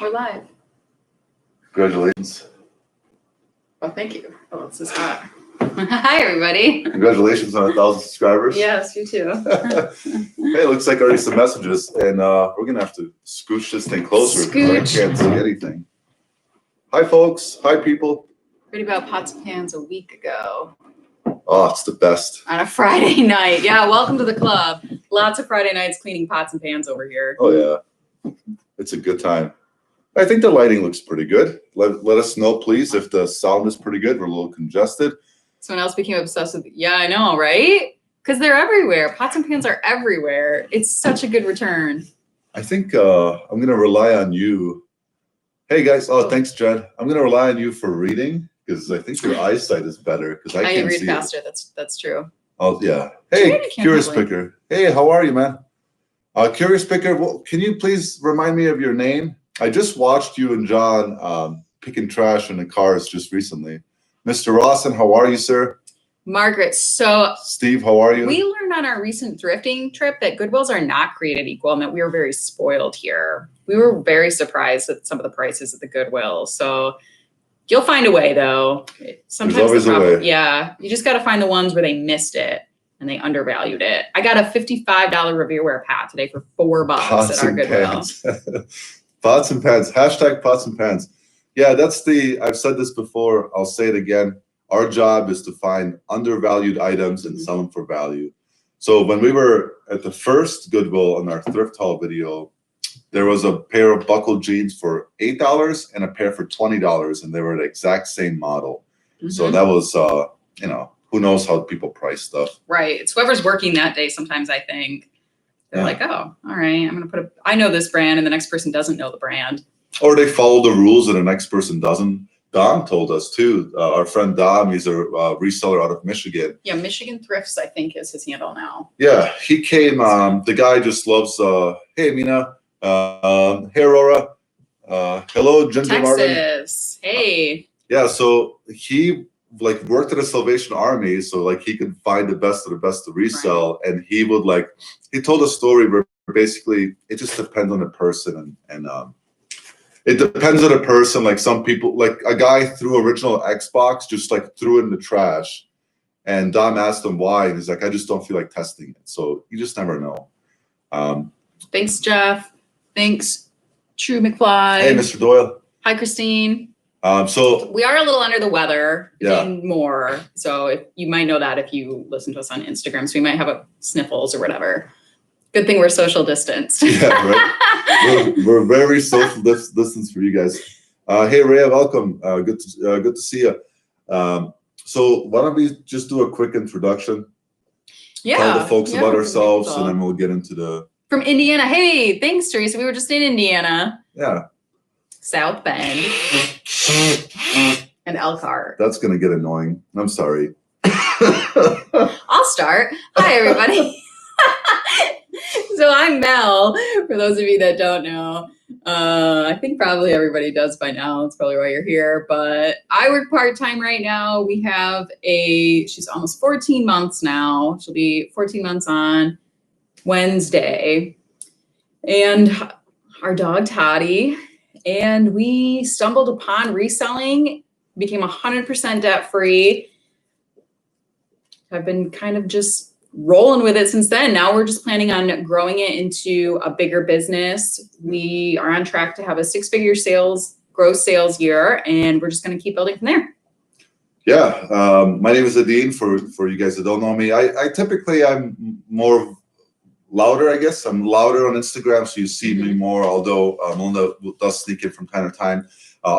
We're live. Congratulations. Well, thank you. Oh, this is hot. Hi, everybody. Congratulations on 1,000 subscribers. Yes, you too. Hey, it looks like already some messages, and we're gonna have to scooch this thing closer. Scooch. I can't see anything. Hi, folks. Hi, people. Read about pots and pans a week ago. Oh, it's the best. On a Friday night. Yeah, welcome to the club. Lots of Friday nights cleaning pots and pans over here. Oh, yeah. It's a good time. I think the lighting looks pretty good. Let us know, please, if the sound is pretty good. We're a little congested. Someone else became obsessed with, yeah, I know, right? Because they're everywhere. Pots and pans are everywhere. It's such a good return. I think I'm going to rely on you. Hey, guys. Oh, thanks, Jen. I'm going to rely on you for reading because I think your eyesight is better because I can't read see faster. it. That's true. Oh, yeah. Hey, Curious Picker. Hey, how are you, man? Curious Picker, well, can you please remind me of your name? I just watched you and John picking trash in the cars just recently. Mr. Rawson, how are you, sir? Margaret, so Steve, how are you? We learned on our recent thrifting trip that Goodwills are not created equal and that we were very spoiled here. We were very surprised at some of the prices at the Goodwill. So you'll find a way, though. Sometimes there's always a way. Yeah, you just got to find the ones where they missed it and they undervalued it. I got a $55 review wear pat today for $4 at our Goodwill. Pots and pans. Hashtag pots and pans. Yeah, I've said this before. I'll say it again. Our job is to find undervalued items and sell them for value. So when we were at the first Goodwill on our thrift haul video, there was a pair of buckled jeans for $8 and a pair for $20, and they were the exact same model. So that was, who knows how people price stuff. Right. It's whoever's working that day sometimes, I think. They're like, oh, all right, I'm going to I know this brand, and the next person doesn't know the brand. Or they follow the rules and the next person doesn't. Dom told us too. Our friend Dom, he's a reseller out of Michigan. Yeah, Michigan Thrifts, I think, is his handle now. Yeah, he came. The guy just loves. Hey, Mina. Hey, Aurora. Hello, Ginger Martin. Texas. Hey. Yeah, so he worked at a Salvation Army, so he could find the best of the best to resell, and he would he told a story where basically it just depends on the person, and it depends on the person. Like some people, a guy threw original Xbox, just threw it in the trash, and Dom asked him why, and he's like, I just don't feel like testing it. So you just never know. Thanks, Jeff. Thanks, True McFly. Hey, Mr. Doyle. Hi, Christine. So we are a little under the weather, yeah. More. So you might know that if you listen to us on Instagram. So we might have sniffles or whatever. Good thing we're social distanced. Yeah, right. we're very social distance for you guys. Hey, Rhea, welcome. Good to see you. So why don't we just do a quick introduction? Yeah. Tell the folks about ourselves, and then we'll get into the. From Indiana. Hey, thanks, Teresa. We were just in Indiana. Yeah. South Bend. And Elkhart. That's going to get annoying. I'm sorry. I'll start. Hi, everybody. So I'm Mel, for those of you that don't know. I think probably everybody does by now. That's probably why you're here. But I work part-time right now. We have she's almost 14 months now. She'll be 14 months on Wednesday. And our dog, Toddy. And we stumbled upon reselling, became 100% debt-free. I've been kind of just rolling with it since then. Now we're just planning on growing it into a bigger business. We are on track to have a 6-figure gross sales year, and we're just going to keep building from there. Yeah. My name is Adine, for you guys that don't know me. I typically, I'm more louder, I guess. I'm louder on Instagram, so you see me more, although Melinda does sneak in from time to time.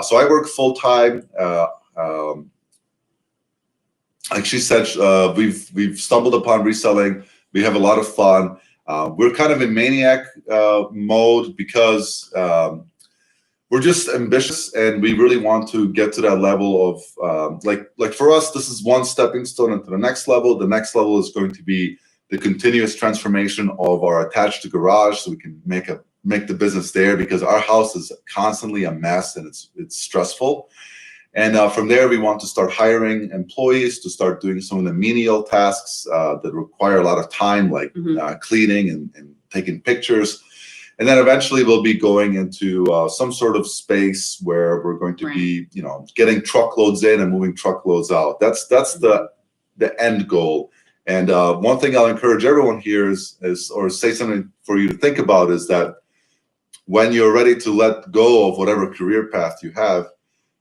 So I work full-time. Like she said, we've stumbled upon reselling. We have a lot of fun. We're kind of in maniac mode because we're just ambitious, and we really want to get to that level of like for us, this is one stepping stone into the next level. The next level is going to be the continuous transformation of our attached garage, so we can make the business there, because our house is constantly a mess and it's stressful. And from there, we want to start hiring employees to start doing some of the menial tasks that require a lot of time, like cleaning and taking pictures. And then eventually we'll be going into some sort of space where we're going to be, you know, getting truckloads in and moving truckloads out. That's the end goal. And one thing I'll encourage everyone here is or say something for you to think about is that when you're ready to let go of whatever career path you have,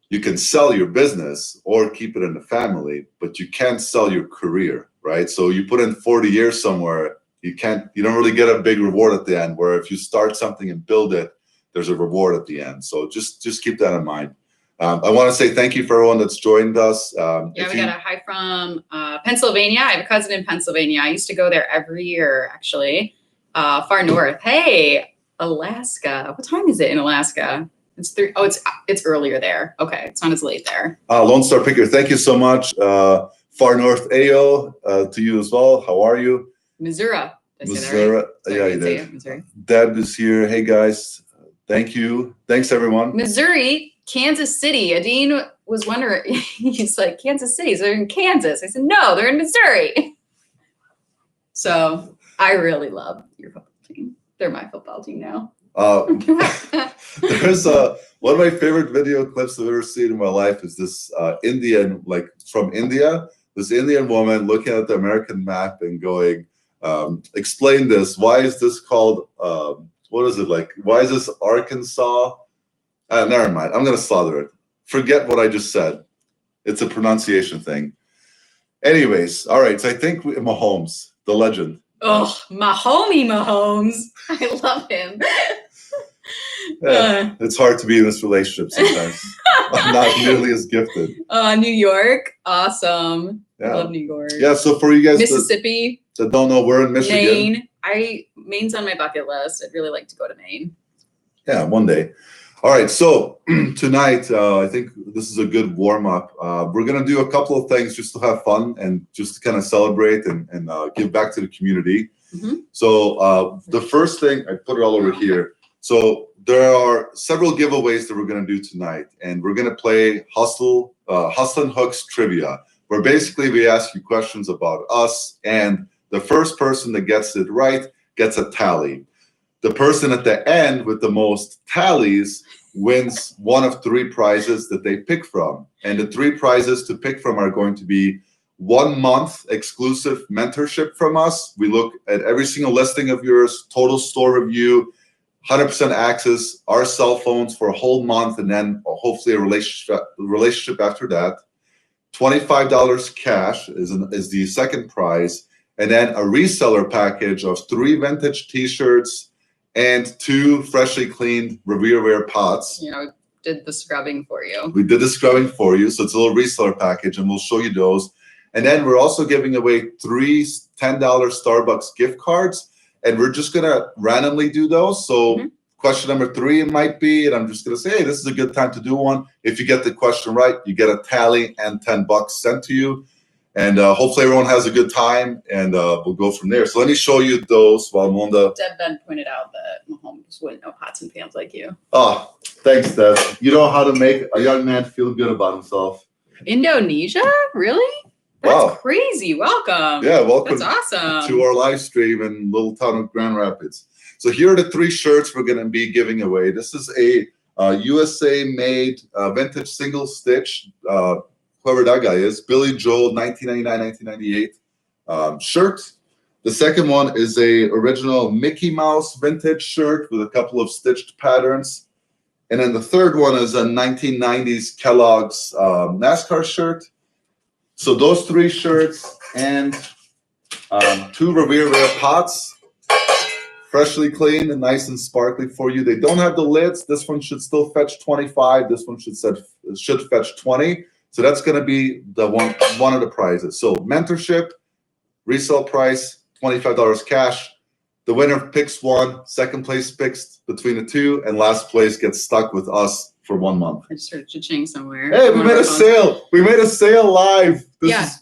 you can sell your business or keep it in the family, but you can't sell your career, right? So you put in 40 years somewhere, you don't really get a big reward at the end, where if you start something and build it, there's a reward at the end. So just keep that in mind. I want to say thank you for everyone that's joined us. We got a hi from Pennsylvania. I have a cousin in Pennsylvania. I used to go there every year, actually, far north. Hey, Alaska. What time is it in Alaska? It's 3. Oh, it's earlier there. Okay, it's not as late there. Lone Star Picker, thank you so much. Far North AO, to you as well. How are you? Missouri. Missouri. Right? Yeah, you did. Missouri. Deb is here. Hey guys, thank you. Thanks everyone. Missouri, Kansas City. Adine was wondering. He's like, Kansas City. So they're in Kansas. I said, no, they're in Missouri. So I really love your football team. They're my football team now. There's one of my favorite video clips I've ever seen in my life is this Indian, like from India, this Indian woman looking at the American map and going, explain this. Why is this called, what is it like? Why is this Arkansas? Never mind. I'm going to slaughter it. Forget what I just said. It's a pronunciation thing. Anyways, all right. So I think Mahomes, the legend. Oh, my homie Mahomes. I love him. Yeah, it's hard to be in this relationship sometimes. I'm not nearly as gifted. New York. Awesome. Yeah. I love New York. Yeah, so for you guys Mississippi. that don't know, we're in Michigan. Maine's on my bucket list. I'd really like to go to Maine. Yeah, one day. All right, so tonight, I think this is a good warm-up. We're going to do a couple of things just to have fun and just to kind of celebrate and give back to the community. Mm-hmm. So the first thing, I put it all over here. So there are several giveaways that we're going to do tonight, and we're going to play Hustle and Hooks Trivia, where basically we ask you questions about us, and the first person that gets it right gets a tally. The person at the end with the most tallies wins one of 3 prizes that they pick from. And the 3 prizes to pick from are going to be 1 month exclusive mentorship from us. We look at every single listing of yours, total store review, 100% access, our cell phones for a whole month, and then hopefully a relationship after that. $25 cash is the second prize. And then a reseller package of 3 vintage t-shirts and 2 freshly cleaned Reselling pots. You know, did the scrubbing for you. We did the scrubbing for you, so it's a little reseller package, and we'll show you those. And then we're also giving away 3 $10 Starbucks gift cards, and we're just gonna randomly do those. So question number 3 it might be, and I'm just gonna say, hey, this is a good time to do one. If you get the question right, you get a tally and $10 sent to you. And hopefully everyone has a good time, and we'll go from there. So let me show you those while Monda. Deb Ben pointed out that Mahomes wouldn't know pots and pans like you. Oh, thanks, Deb. You know how to make a young man feel good about himself. Indonesia? Really? That's crazy. Welcome. Yeah, welcome. That's awesome. To our live stream in little town of Grand Rapids. So here are the 3 shirts we're going to be giving away. This is a USA-made vintage single stitch. Whoever that guy is, Billy Joel, 1999-1998 shirt. The second one is a original Mickey Mouse vintage shirt with a couple of stitched patterns. And then the third one is a 1990s Kellogg's NASCAR shirt. So those 3 shirts and 2 Reselling pots, freshly cleaned and nice and sparkly for you. They don't have the lids. This one should still fetch 25. This one should fetch 20. So that's going to be the one of the prizes. So mentorship, resale price, $25 cash. The winner picks one. Second place picks between the 2, and last place gets stuck with us for 1 month. I just heard cha-ching somewhere. Hey, we made a sale. We made a sale live.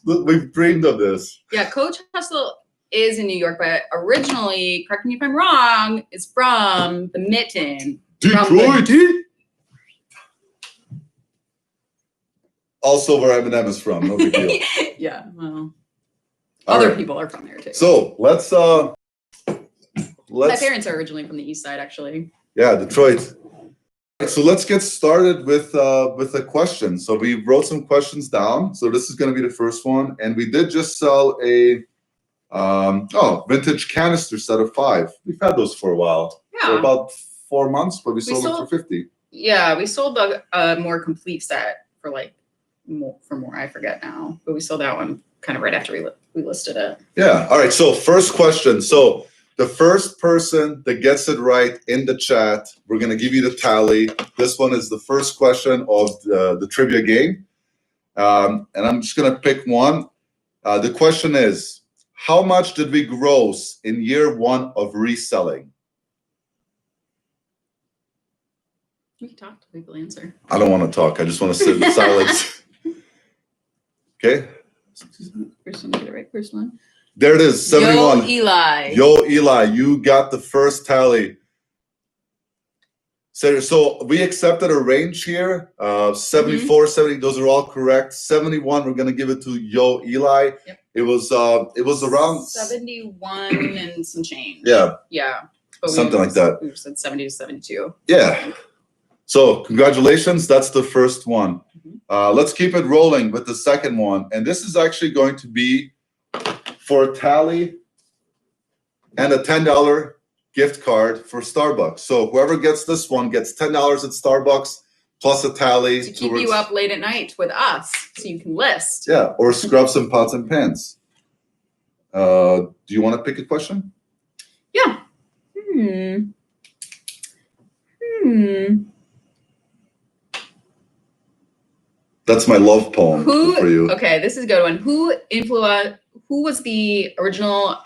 We've dreamed of this. Yeah, Coach Hustle is in New York, but originally, correct me if I'm wrong, is from the Mitten. Detroit. Also where Eminem is from, no big deal. Yeah, well, other people are from there too. So let's My parents are originally from the east side, actually. Yeah, Detroit. So let's get started with a question. So we wrote some questions down. So this is going to be the first one, and we did just sell a vintage canister set of 5. We've had those for a while, for about 4 months, but we sold them for 50. Yeah, we sold a more complete set for more. I forget now, but we sold that one kind of right after we listed it. Yeah. All right. So first question. So the first person that gets it right in the chat, we're going to give you the tally. This one is the first question of the trivia game. And I'm just going to pick one. The question is, how much did we gross in year 1 of reselling? We can talk to people answer. I don't want to talk. I just want to sit in silence. Okay. First one, get it right. First one. There it is, 71. Yo, Eli, you got the first tally. So we accepted a range here, 74, 70, those are all correct. 71, we're going to give it to Yo, Eli. Yep. It was around 71 and some change. Yeah. Yeah. But something like that. We said 70 to 72. Yeah. So congratulations, that's the first one. Let's keep it rolling with the second one. And this is actually going to be for a tally and a $10 gift card for Starbucks. So whoever gets this one gets $10 at Starbucks plus a tally. To keep you up late at night with us so you can list. Yeah, or scrub some pots and pans. Do you want to pick a question? Yeah. That's my love poem for you. Okay, this is a good one. Who was the original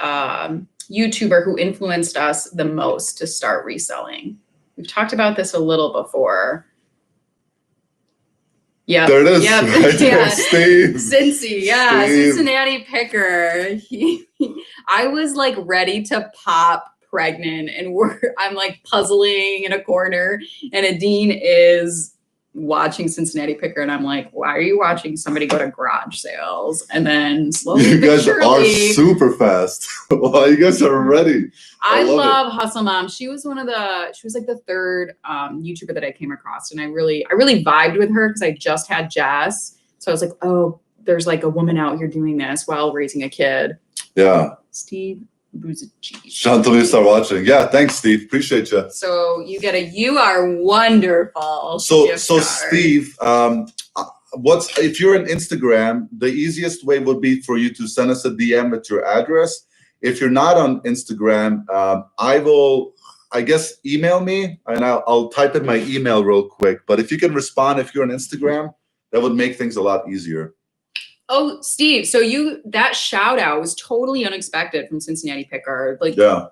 YouTuber who influenced us the most to start reselling? We've talked about this a little before. Yeah, there it is. Yep. Right there, Steve. Cincy, yeah, Steve. Cincinnati Picker. I was like ready to pop pregnant, and I'm like puzzling in a corner, and Adine is watching Cincinnati Picker, and I'm like, why are you watching somebody go to garage sales? And then slowly, you guys are super fast. Wow, you guys are ready. I love Hustle Mom. She was like the third YouTuber that I came across, and I really vibed with her because I just had Jess. So I was like, oh, there's like a woman out here doing this while raising a kid. Yeah. Steve Until you start watching. Yeah, thanks, Steve. Appreciate you. So you are wonderful. So Steve, if you're on Instagram, the easiest way would be for you to send us a DM with your address. If you're not on Instagram, I guess email me and I'll type in my email real quick. But if you can respond if you're on Instagram, that would make things a lot easier. Oh, Steve, so that shout out was totally unexpected from Cincinnati Picker.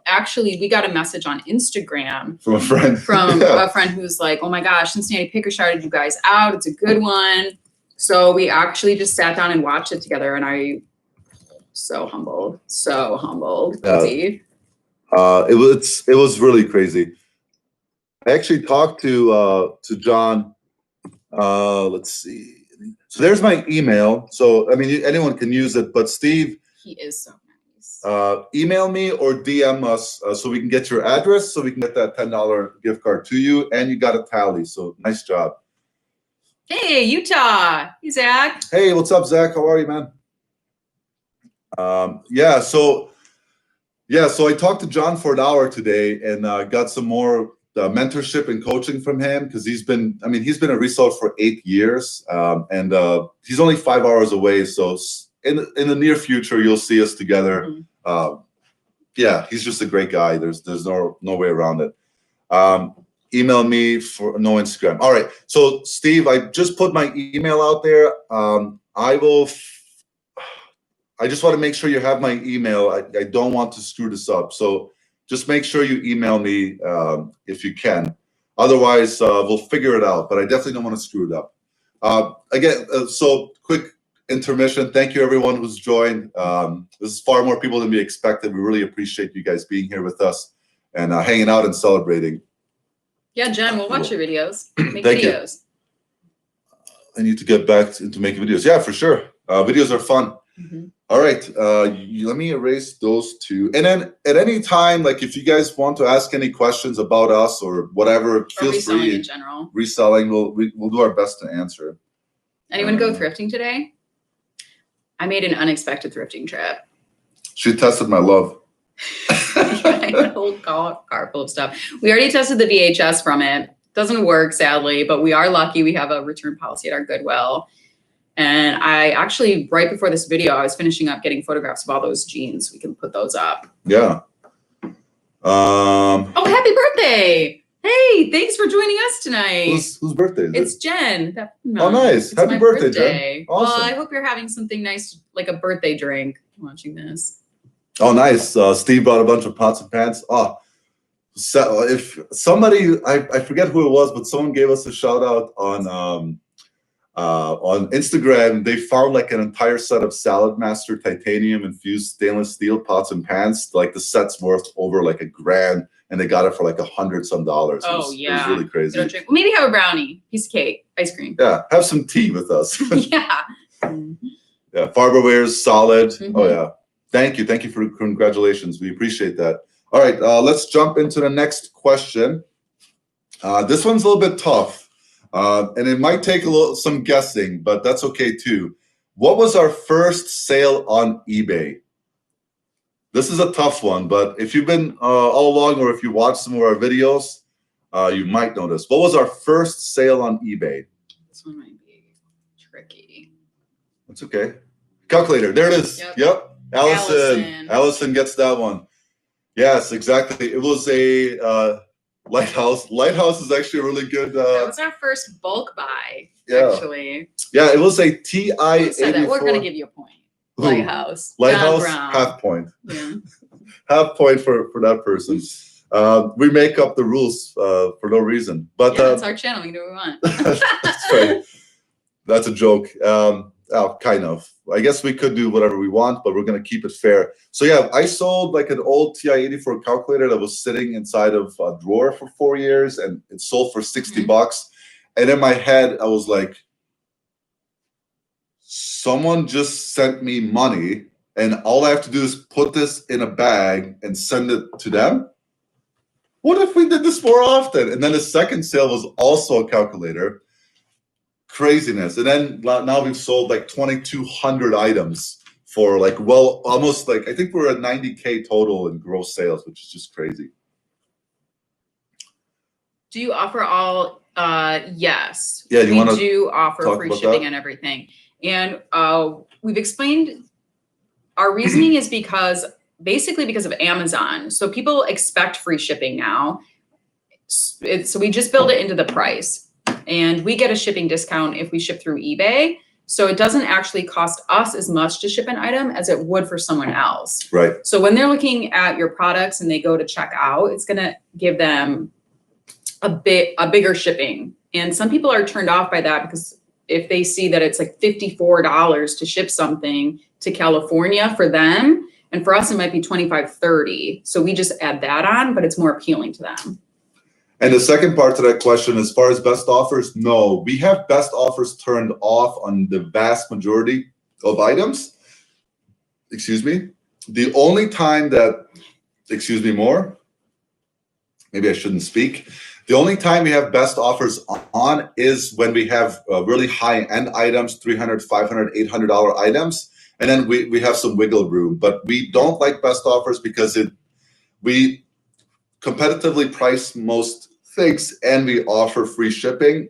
Actually, we got a message on Instagram from a friend. A friend who's like, oh my gosh, Cincinnati Picker shouted you guys out. It's a good one. So we actually just sat down and watched it together, and I so humbled. Steve. It was really crazy. I actually talked to John. Let's see. So there's my email. So, I mean, anyone can use it, but Steve. He is so nice. Email me or DM us so we can get your address so we can get that $10 gift card to you. And you got a tally. So nice job. Hey, Utah. Hey, Zach. Hey, what's up, Zach? How are you, man? So I talked to John for an hour today and got some more mentorship and coaching from him because he's been a reseller for 8 years, and he's only 5 hours away. So in the near future, you'll see us together. He's just a great guy. There's no way around it. Email me for no Instagram. All right. So Steve, I just put my email out there. I just want to make sure you have my email. I don't want to screw this up. So just make sure you email me if you can. Otherwise, we'll figure it out. But I definitely don't want to screw it up. So quick intermission. Thank you, everyone who's joined. This is far more people than we expected. We really appreciate you guys being here with us and hanging out and celebrating. Yeah, Jen, we'll watch your videos. Make Thank videos. You. I need to get back into making videos. Yeah, for sure. Videos are fun. All right, let me erase those two. And then at any time, like if you guys want to ask any questions about us or whatever, feel reselling free. in general. Reselling, we'll do our best to answer. Anyone go thrifting today? I made an unexpected thrifting trip. She tested my love. I had a whole car full of stuff. We already tested the VHS from it. Doesn't work, sadly, but we are lucky. We have a return policy at our Goodwill. And I actually, right before this video, I was finishing up getting photographs of all those jeans. We can put those up. Yeah. Oh, happy birthday! Hey, thanks for joining us tonight. Whose birthday is it? It's Jen. Oh, nice. Happy birthday, Jen. Awesome. Well, I hope you're having something nice, like a birthday drink, watching this. Oh, nice. Steve brought a bunch of pots and pans. Oh, so if somebody, I forget who it was, but someone gave us a shout out on Instagram. They found like an entire set of Salad Master titanium infused stainless steel pots and pans. Like the set's worth over like $1,000, and they got it for like $100 some. Oh, yeah. It was really crazy. Well, maybe have a brownie, piece of cake, ice cream. Yeah, have some tea with us. Yeah. Yeah, Farberware's solid. Oh yeah. Thank you for congratulations. We appreciate that. All right, let's jump into the next question. This one's a little bit tough, and it might take some guessing, but that's okay too. What was our first sale on eBay? This is a tough one, but if you've been all along, or if you watched some of our videos, you might know this. What was our first sale on eBay? This one might be tricky. That's okay. Calculator. There it is. Yep. Allison gets that one. Yes, exactly. It was a Lighthouse. Lighthouse is actually a really good. That was our first bulk buy. Yeah. Actually. Yeah, it was a TI-84. We're gonna give you a point. Lighthouse. Lighthouse, half point. Yeah. Half point for that person. We make up the rules for no reason. But yeah, it's our channel. We do what we want. That's right. That's a joke. Kind of. I guess we could do whatever we want, but we're going to keep it fair. So yeah, I sold like an old TI-84 calculator that was sitting inside of a drawer for 4 years, and it sold for $60. And in my head, I was like, someone just sent me money, and all I have to do is put this in a bag and send it to them? What if we did this more often? And then the second sale was also a calculator. Craziness. And then now we've sold like 2,200 items for like, well, almost like, I think we're at 90K total in gross sales, which is just crazy. Do you offer all? Yes. Yeah, we do offer free shipping and everything. And we've explained our reasoning is basically because of Amazon. So people expect free shipping now. So we just build it into the price. And we get a shipping discount if we ship through eBay. So it doesn't actually cost us as much to ship an item as it would for someone else. Right. So when they're looking at your products and they go to check out, it's going to give them a bigger shipping. And some people are turned off by that because if they see that it's like $54 to ship something to California for them, and for us, it might be $25, $30. So we just add that on, but it's more appealing to them. And the second part to that question, as far as best offers, no, we have best offers turned off on the vast majority of items. Excuse me. The only time that, maybe I shouldn't speak. The only time we have best offers on is when we have really high-end items, $300, $500, $800 items. And then we have some wiggle room. But we don't like best offers because we competitively price most things, and we offer free shipping.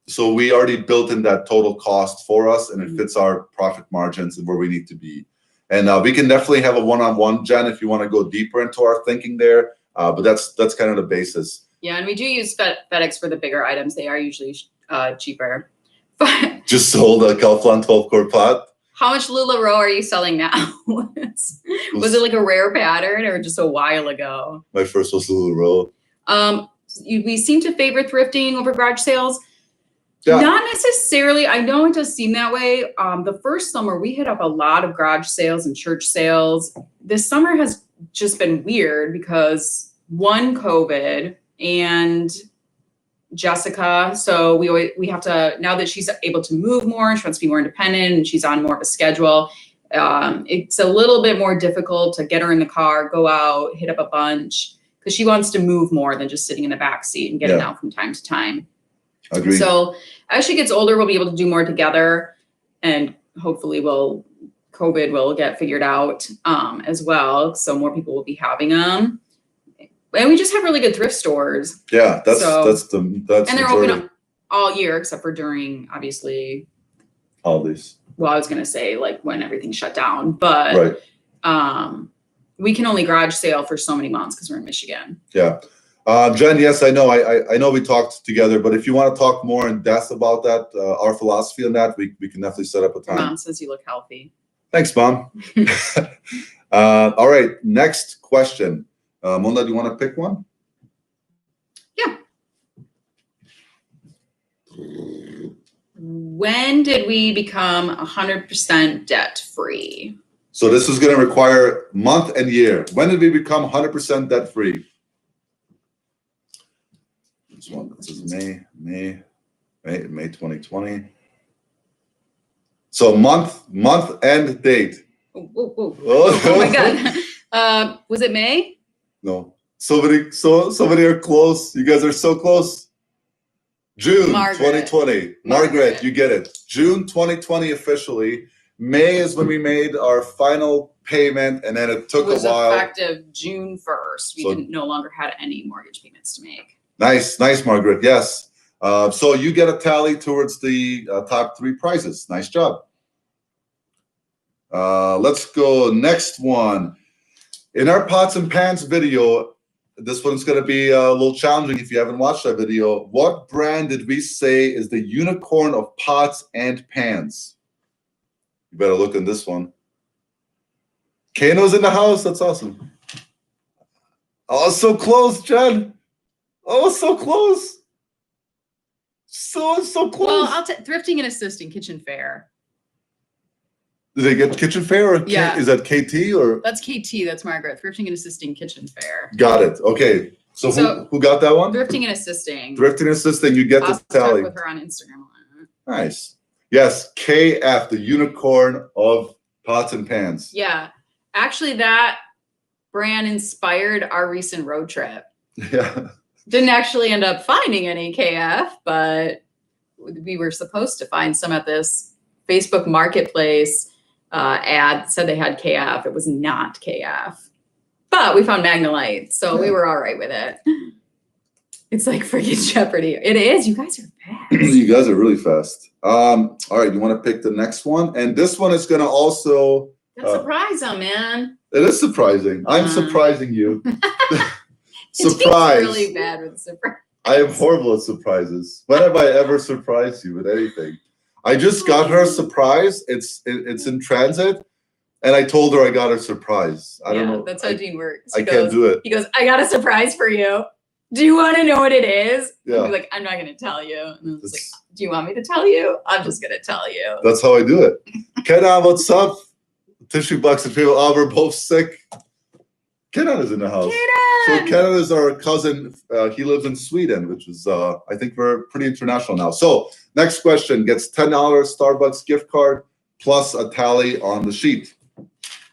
So we already built in that total cost for us, and it fits our profit margins and where we need to be. And we can definitely have a one-on-one, Jen, if you want to go deeper into our thinking there. But that's kind of the basis. Yeah, and we do use FedEx for the bigger items. They are usually cheaper. Just sold a Calphalon 12-quart pot. How much LuLaRoe are you selling now? Was it like a rare pattern or just a while ago? My first was LuLaRoe. We seem to favor thrifting over garage sales. Yeah. Not necessarily. I know it does seem that way. The first summer, we hit up a lot of garage sales and church sales. This summer has just been weird because COVID and Jessica. So we have to, now that she's able to move more, she wants to be more independent and she's on more of a schedule. It's a little bit more difficult to get her in the car, go out, hit up a bunch, because she wants to move more than just sitting in the back seat and getting out from time to time. Agreed. So as she gets older, we'll be able to do more together, and hopefully COVID will get figured out as well. So more people will be having them. And we just have really good thrift stores. Yeah, that's and they're open all year except for during, obviously, holidays. Well, I was gonna say like when everything shut down, but we can only garage sale for so many months because we're in Michigan. Yeah. Jen, yes, I know. I know we talked together, but if you want to talk more in depth about that, our philosophy on that, we can definitely set up a time. Mom says you look healthy. Thanks, Mom. All right, next question. Mona, do you want to pick one? Yeah. When did we become 100% debt free? So this is going to require month and year. When did we become 100% debt free? This one, this is May 2020. So month and date. Oh my God. Was it May? No. So many are close. You guys are so close. June 2020. Margaret, you get it. June 2020 officially. May is when we made our final payment, and then it took a while. It was effective June 1st. We no longer had any mortgage payments to make. Nice, Margaret. Yes. So you get a tally towards the top 3 prizes. Nice job. Let's go next one. In our pots and pans video, this one's going to be a little challenging if you haven't watched that video. What brand did we say is the unicorn of pots and pans? You better look in this one. Kano's in the house. That's awesome. Oh, so close, Jen. Oh, so close. So close. Well, Thrifting and Assisting Kitchen Fair. Did they get Kitchen Fair? Or yeah. Is that KT or? That's KT. That's Margaret. Thrifting and Assisting Kitchen Fair. Got it. Okay. So who got that one? Thrifting and Assisting. Thrifting and Assisting. You get the tally. I'll talk with her on Instagram. Nice. Yes. KF, the unicorn of pots and pans. Yeah. Actually, that brand inspired our recent road trip. Yeah. Didn't actually end up finding any KF, but we were supposed to find some at this Facebook Marketplace ad. Said they had KF. It was not KF, but we found Magnolite, so we were all right with it. It's like freaking Jeopardy. It is. You guys are fast. You guys are really fast. All right, you want to pick the next one? And this one is going to also... surprise them, man. It is surprising. I'm surprising you. Surprise. Really bad with surprise. I am horrible at surprises. When have I ever surprised you with anything? I just got her a surprise. It's in transit, and I told her I got her a surprise. I don't know. That's how Gene works. I can't do it. He goes, I got a surprise for you. Do you want to know what it is? Yeah. He's like, I'm not going to tell you. And I was like, do you want me to tell you? I'm just going to tell you. That's how I do it. Kenan, what's up? Tissue box and people. Oh, we're both sick. Kenan is in the house. So Kenan is our cousin. He lives in Sweden, which is, I think we're pretty international now. So next question gets $10 Starbucks gift card plus a tally on the sheet.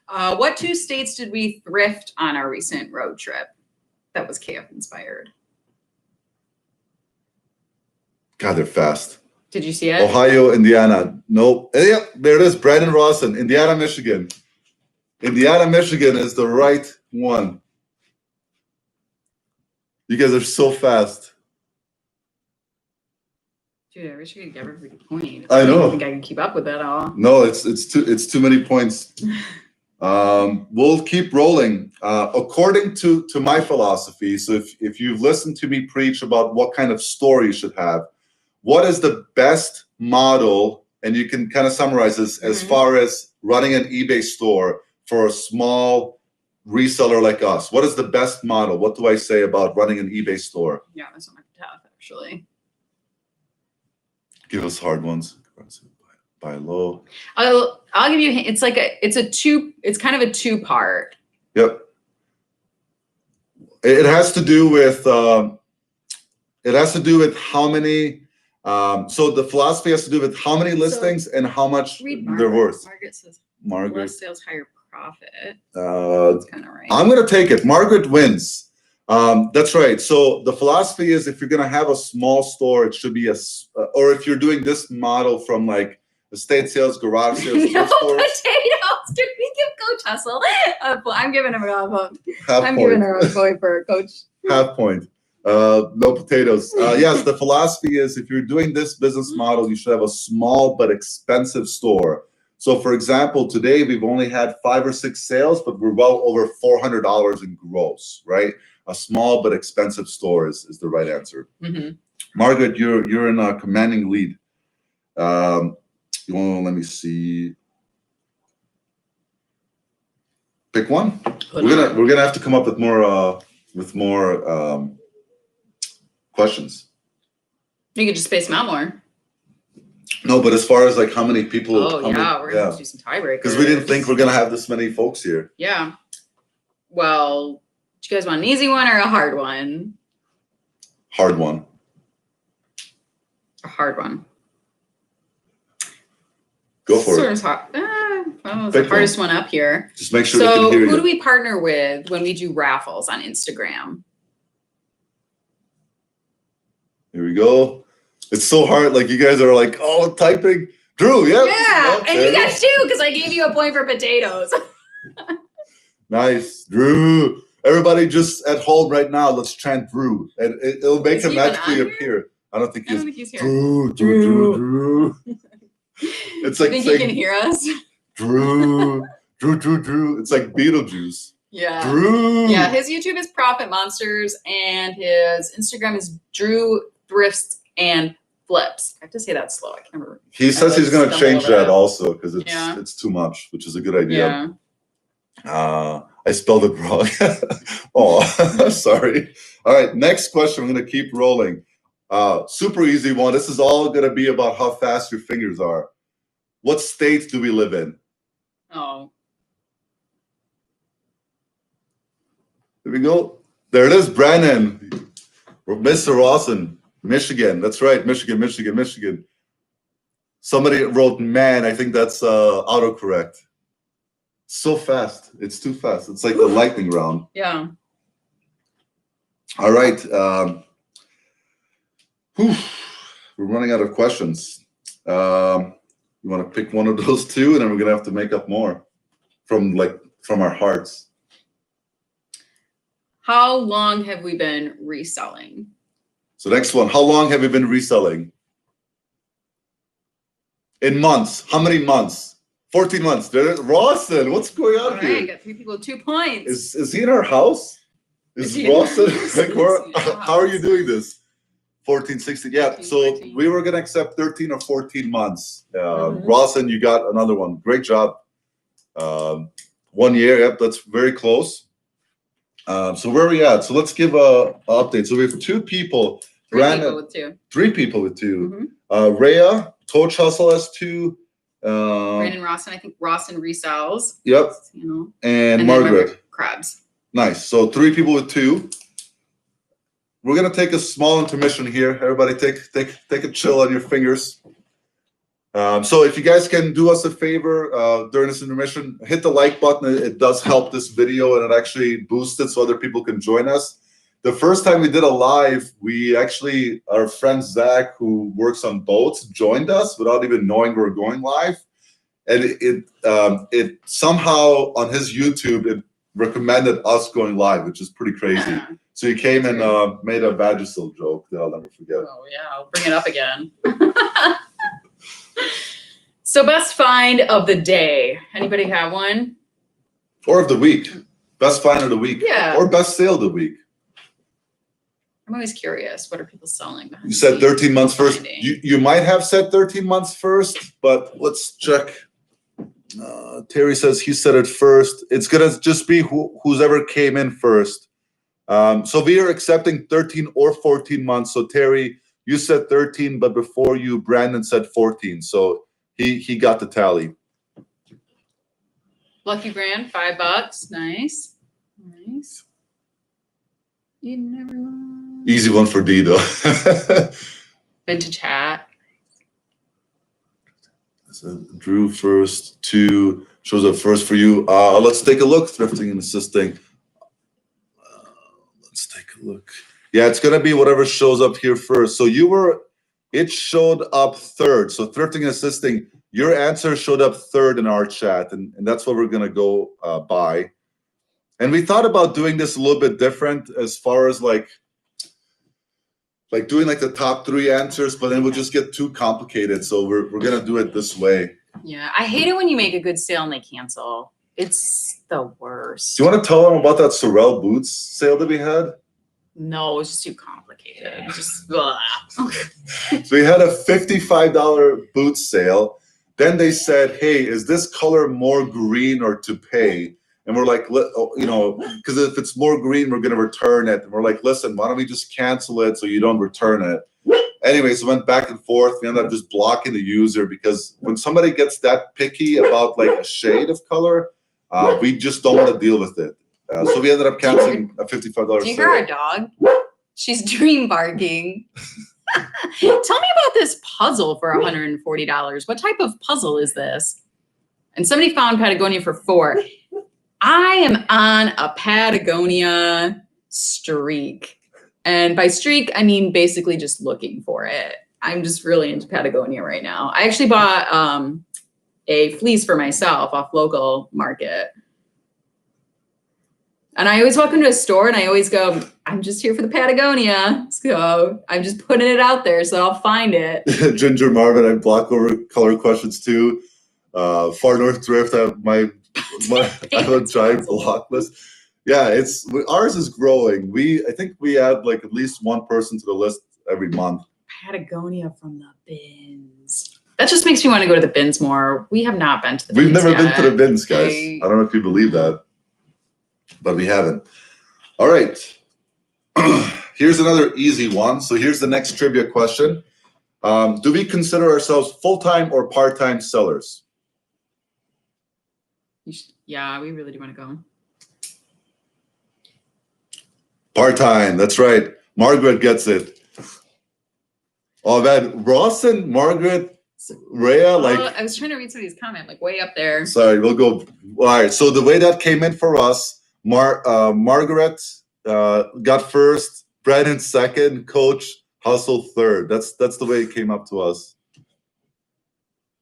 What 2 states did we thrift on our recent road trip? That was KF inspired. God, they're fast. Did you see it? Ohio, Indiana. Nope. Yep, there it is. Brandon Rawson, Indiana, Michigan. Indiana, Michigan is the right one. You guys are so fast. Dude, I wish we could get everybody point. I know. I don't think I can keep up with that all. No, it's too many points. We'll keep rolling. According to my philosophy, so if you've listened to me preach about what kind of store you should have, what is the best model, and you can kind of summarize this as far as running an eBay store for a small reseller like us. What is the best model? What do I say about running an eBay store? Yeah, that's not tough, actually. Give us hard ones. Buy low. I'll give you. It's like it's kind of a 2-part. Yep. It has to do with how many. So the philosophy has to do with how many listings and how much they're worth. Margaret says Margaret. Less sales, higher profit. Uh, That's kind of right. I'm going to take it. Margaret wins. That's right. So the philosophy is if you're going to have a small store, it should be or if you're doing this model from like estate sales, garage sales, No thrift stores. potatoes. Can we give Coach Hustle? I'm giving him a vote. Half I'm point. giving her a vote for Coach. Half point. No potatoes. Yes, the philosophy is if you're doing this business model, you should have a small but expensive store. So, for example, today we've only had 5 or 6 sales, but we're well over $400 in gross, right? A small but expensive store is the right answer. Mm-hmm. Margaret, you're in a commanding lead. Let me see. Pick one. We're gonna have to come up with more questions. You could just space them out more. No, but as far as like how many people. Oh yeah, we're gonna have to do some tiebreakers. Because we didn't think we're gonna have this many folks here. Yeah. Well, do you guys want an easy one or a hard one? Hard one. A hard one. Go for it. It's the hardest one up here. Just make sure they can hear you. Who do we partner with when we do raffles on Instagram? Here we go. It's so hard. Like you guys are like, oh, typing. Drew, yeah. Yeah, and you guys too, because I gave you a point for potatoes. Nice, Drew. Everybody just at home right now, let's chant Drew. And it'll make him magically appear. I don't think he's here. Drew. It's like you think he can hear us? Drew. It's like Beetlejuice. Yeah. Drew. Yeah, his YouTube is Profit Monsters and his Instagram is Drew Thrifts and Flips. I have to say that slow. I can't remember. He says he's going to change that also because it's too much, which is a good idea. Yeah. I spelled it wrong. Oh, sorry. All right, next question. I'm going to keep rolling. Super easy one. This is all going to be about how fast your fingers are. What state do we live in? Oh. There we go. There it is, Brandon. Mr. Rawson, Michigan. That's right, Michigan. Somebody wrote man. I think that's autocorrect. So fast. It's too fast. It's like the lightning round. Yeah. All right. We're running out of questions. You want to pick one of those two, and then we're gonna have to make up more from our hearts. How long have we been reselling? So next one, how long have you been reselling? In months. How many months? 14 months. Rawson, what's going on here? All right, got 3 people with 2 points. Is he in our house? Is Rawson? How are you doing this? 14, 16. Yeah, 14, so 14. we were going to accept 13 or 14 months. Rawson, you got another one. Great job. 1 year. Yep, that's very close. So where are we at? So let's give a update. So we have 2 people. 3 people with 2. 3 people with 2. Rhea, Coach Hustle has 2. Brandon Rawson, I think Rawson resells. Yep. And Margaret. Crabs. Nice. So 3 people with 2. We're gonna take a small intermission here. Everybody, take a chill on your fingers. So if you guys can do us a favor during this intermission, hit the like button. It does help this video, and it actually boosts it so other people can join us. The first time we did a live, our friend Zach, who works on boats, joined us without even knowing we were going live. And it somehow on his YouTube, it recommended us going live, which is pretty crazy. So he came and made a Vagisil joke that I'll never forget. Oh yeah, I'll bring it up again. So best find of the day. Anybody have one? Or of the week. Best find of the week. Yeah. Or best sale of the week. I'm always curious. What are people selling? You said 13 months first. You might have said 13 months first, but let's check. Terry says he said it first. It's going to just be who's ever came in first. So we are accepting 13 or 14 months. So Terry, you said 13, but before you, Brandon said 14. So he got the tally. Lucky Brand, $5. Nice. You never won. Easy one for D though. Vintage hat. So Drew first, 2 shows up first for you. Let's take a look. Thrifting and assisting. Let's take a look. Yeah, it's gonna be whatever shows up here first. So it showed up third. So thrifting and assisting, your answer showed up third in our chat, and that's what we're gonna go by. And we thought about doing this a little bit different as far as like doing like the top 3 answers, but then it would just get too complicated. So we're gonna do it this way. Yeah, I hate it when you make a good sale and they cancel. It's the worst. Do you want to tell them about that Sorel boots sale that we had? No, it's just too complicated. Just blah. So we had a $55 boot sale. Then they said, hey, is this color more green or toupee? And we're like, because if it's more green, we're going to return it. And we're like, listen, why don't we just cancel it so you don't return it? Anyways, it went back and forth. We ended up just blocking the user because when somebody gets that picky about like a shade of color, we just don't want to deal with it. So we ended up canceling a $55 sale. Do you hear our dog? She's dream barking. Tell me about this puzzle for $140. What type of puzzle is this? And somebody found Patagonia for $4. I am on a Patagonia streak. And by streak, I mean basically just looking for it. I'm just really into Patagonia right now. I actually bought a fleece for myself off local market. And I always walk into a store and I always go, I'm just here for the Patagonia. So I'm just putting it out there so I'll find it. Ginger Marvin, I block over color questions too. Far North Thrift, I have a giant block list. Yeah, ours is growing. I think we add like at least one person to the list every month. Patagonia from the bins. That just makes me want to go to the bins more. We have not been to the bins. We've never been to the bins, guys. I don't know if you believe that, but we haven't. All right. Here's another easy one. So here's the next trivia question. Do we consider ourselves full-time or part-time sellers? Yeah, we really do want to go. Part-time, that's right. Margaret gets it. Oh man, Ross and Margaret, Rhea, like. I was trying to read somebody's comment, like way up there. Sorry, we'll go. All right, so the way that came in for us, Margaret got first, Brandon second, Coach Hustle third. That's the way it came up to us.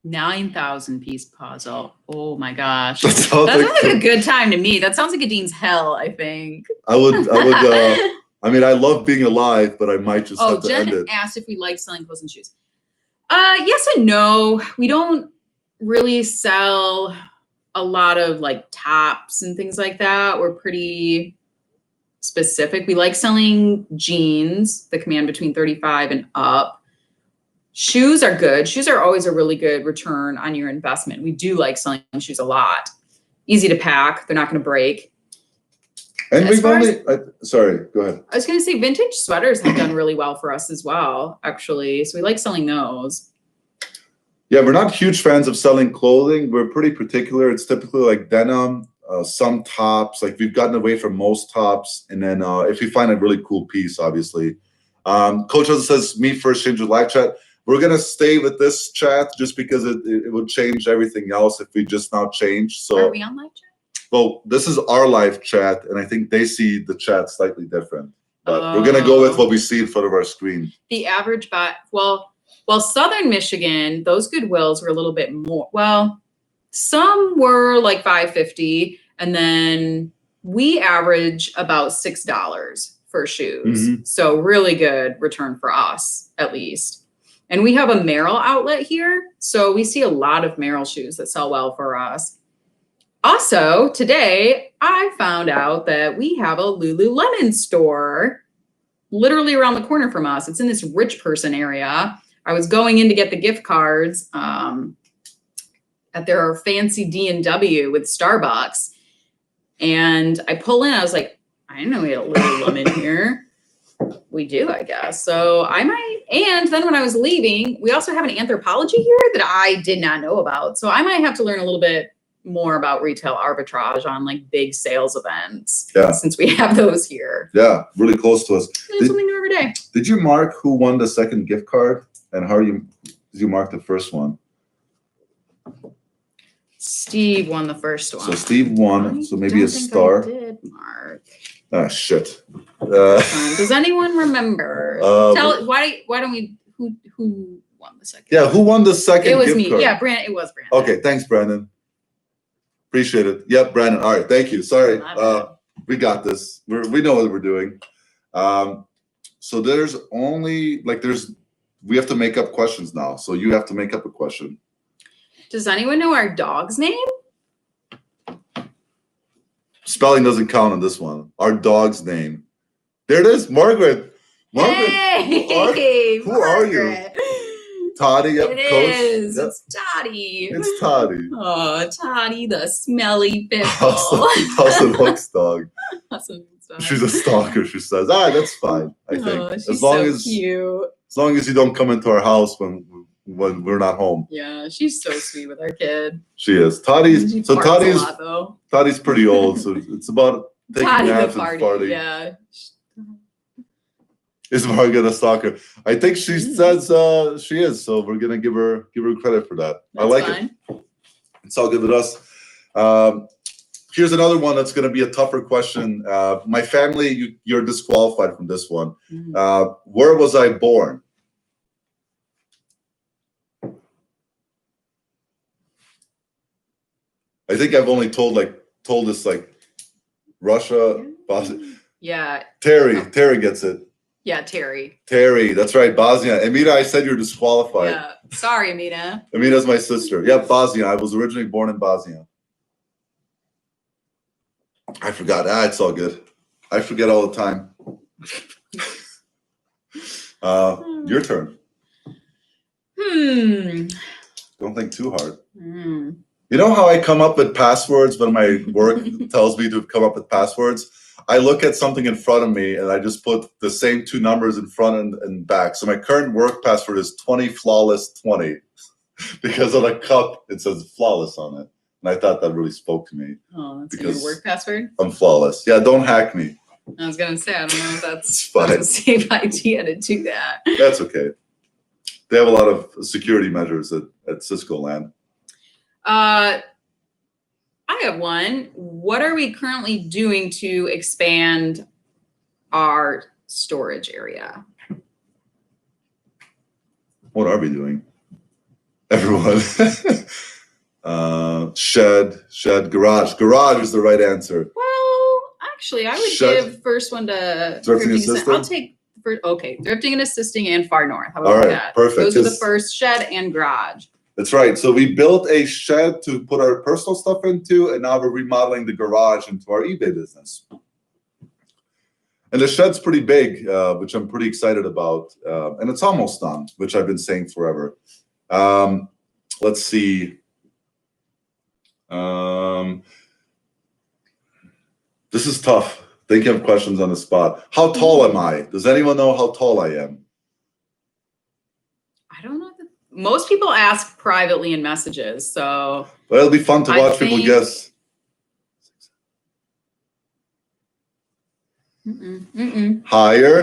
9,000 piece puzzle. Oh my gosh. That sounds like a good time to me. That sounds like a Dean's hell, I think. I would I mean, I love being alive, but I might just have to end it. Jen asked if we like selling clothes and shoes. Yes and no. We don't really sell a lot of like tops and things like that. We're pretty specific. We like selling jeans that command between 35 and up. Shoes are good. Shoes are always a really good return on your investment. We do like selling shoes a lot. Easy to pack. They're not going to break. And sorry, go ahead. I was going to say vintage sweaters have done really well for us as well, actually. So we like selling those. Yeah, we're not huge fans of selling clothing. We're pretty particular. It's typically like denim, some tops. Like we've gotten away from most tops. And then if we find a really cool piece, obviously. Coach also says, me first, change the live chat. We're going to stay with this chat just because it would change everything else if we just now change. So, are we on live chat? Well, this is our live chat, and I think they see the chat slightly different. But we're going to go with what we see in front of our screen. The average well, Southern Michigan, those Goodwills were a little bit more. Well, some were like $5.50, and then we average about $6 for shoes. Mm-hmm. So really good return for us, at least. And we have a Merrell outlet here. So we see a lot of Merrell shoes that sell well for us. Also, today, I found out that we have a Lululemon store literally around the corner from us. It's in this rich person area. I was going in to get the gift cards at their fancy D&W with Starbucks. And I pull in, I was like, I didn't know we had a Lululemon here. We do, I guess. So I might, and then when I was leaving, we also have an Anthropologie here that I did not know about. So I might have to learn a little bit more about retail arbitrage on like big sales events. Yeah. Since we have those here. Yeah, really close to us. There's something new every day. Did you mark who won the second gift card and how did you mark the first one? Steve won the first one. So Steve won. So maybe a I star. did, Mark. Ah, shit. Does anyone remember? Why don't we? Who won the second? Yeah, who won the second? It was gift me. card? Yeah, Brandon. It was Brandon. Okay, thanks, Brandon. Appreciate it. Yep, Brandon. All right, thank you. Sorry, we got this. We know what we're doing. So there's only we have to make up questions now. So you have to make up a question. Does anyone know our dog's name? Spelling doesn't count on this one. Our dog's name. There it is, Margaret. Margaret. Hey, who are you? Toddy, yep, It Coach. is. Yep. It's Toddy. It's Toddy. Oh, Toddy, the smelly pickle. Hustle Hook's dog. Awesome stuff. She's a stalker. She says, that's fine. I think She's so cute. As long as you don't come into our house when we're not home. Yeah, she's so sweet with our kid. She is. Toddy's a lot, though. Toddy's pretty old, so it's about taking naps and farting. Yeah. Is Margaret a stalker? I think she says she is, so we're gonna give her credit for that. That's I like fine. it. It's all good with us. Here's another one that's gonna be a tougher question. My family, you're disqualified from this one. Where was I born? I think I've only told this Russia, Bosnia. Yeah. Terry gets it. Yeah, Terry. Terry, that's right, Bosnia. Amita, I said you're disqualified. Yeah. Sorry, Amita. Amita's my sister. Yeah, Bosnia. I was originally born in Bosnia. I forgot. It's all good. I forget all the time. Your turn. Don't think too hard. You know how I come up with passwords when my work tells me to come up with passwords? I look at something in front of me and I just put the same two numbers in front and back. So my current work password is 20 flawless 20 because on a cup it says flawless on it. And I thought that really spoke to me. Oh, that's your work password? I'm flawless. Yeah, don't hack me. I was gonna say, I don't know if that's a safe idea to do that. That's okay. They have a lot of security measures at Cisco Land. I have one. What are we currently doing to expand our storage area? What are we doing? Everyone. Shed, garage. Garage is the right answer. Well, actually, I would give first one to Thrifting Assisting. I'll take Thrifting and Assisting and Far North. How about that? Perfect. Those are the first, shed and garage. That's right. So we built a shed to put our personal stuff into, and now we're remodeling the garage into our eBay business. And the shed's pretty big, which I'm pretty excited about. And it's almost done, which I've been saying forever. Let's see. This is tough. Thinking of questions on the spot. How tall am I? Does anyone know how tall I am? I don't know. Most people ask privately in messages, so. Well, it'll be fun to watch people guess. Higher.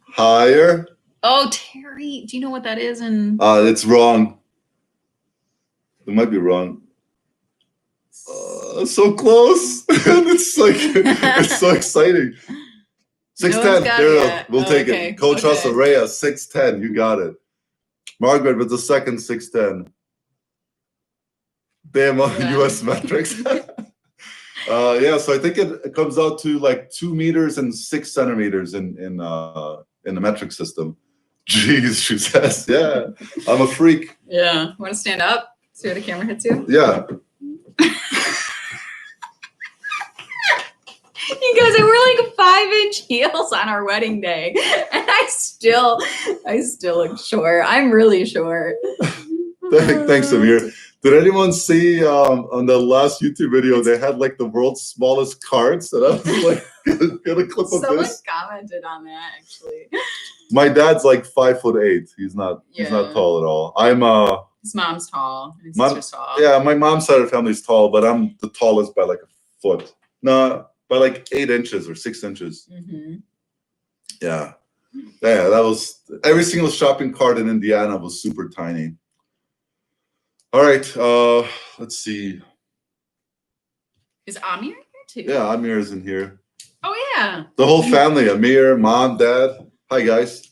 Higher. Oh, Terry, do you know what that is? It's wrong. It might be wrong. So close. It's so exciting. 6'10". There, we'll take it. Coach Hustle, Rhea, 6'10". You got it. Margaret with the second 6'10". Damn, US metrics. Yeah, so I think it comes out to like 2 meters and 6 centimeters in the metric system. Jeez, she says. Yeah, I'm a freak. Yeah. Want to stand up? See where the camera hits you? Yeah. You guys, I wore like 5-inch heels on our wedding day, and I still look short. I'm really short. Thanks, Amir. Did anyone see on the last YouTube video they had like the world's smallest carts? And I was like, get a clip of Someone this. commented on that actually. My dad's like 5'8". He's not tall at all. I'm his mom's tall. His sister's tall. Yeah, my mom's side of the family's tall, but I'm the tallest by like a foot. No, by like 8 inches or 6 inches. Yeah. Yeah, that was every single shopping cart in Indiana was super tiny. All right. Let's see. Is Amir here too? Yeah, Amir is in here. Oh yeah. The whole family, Amir, mom, dad. Hi guys.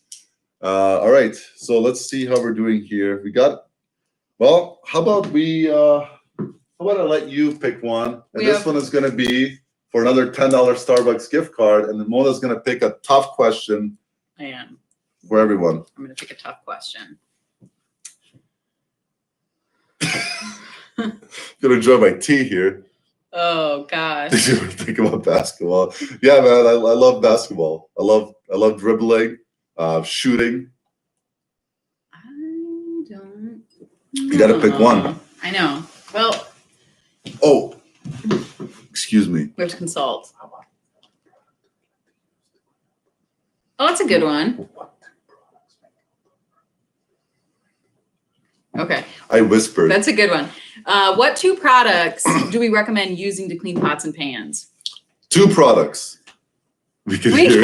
All right. So let's see how we're doing here. We got, well, how about I let you pick one? And this one is gonna be for another $10 Starbucks gift card, and then Mona's gonna pick a tough question. I am. For everyone. I'm gonna pick a tough question. Gonna enjoy my tea here. Oh gosh. Did you ever think about basketball? Yeah, man, I love basketball. I love dribbling, shooting. I don't know. You gotta pick one. I know. Well. Oh, excuse me. We have to consult. Oh, that's a good one. Okay. I whispered. That's a good one. What 2 products do we recommend using to clean pots and pans? 2 products. We can hear you.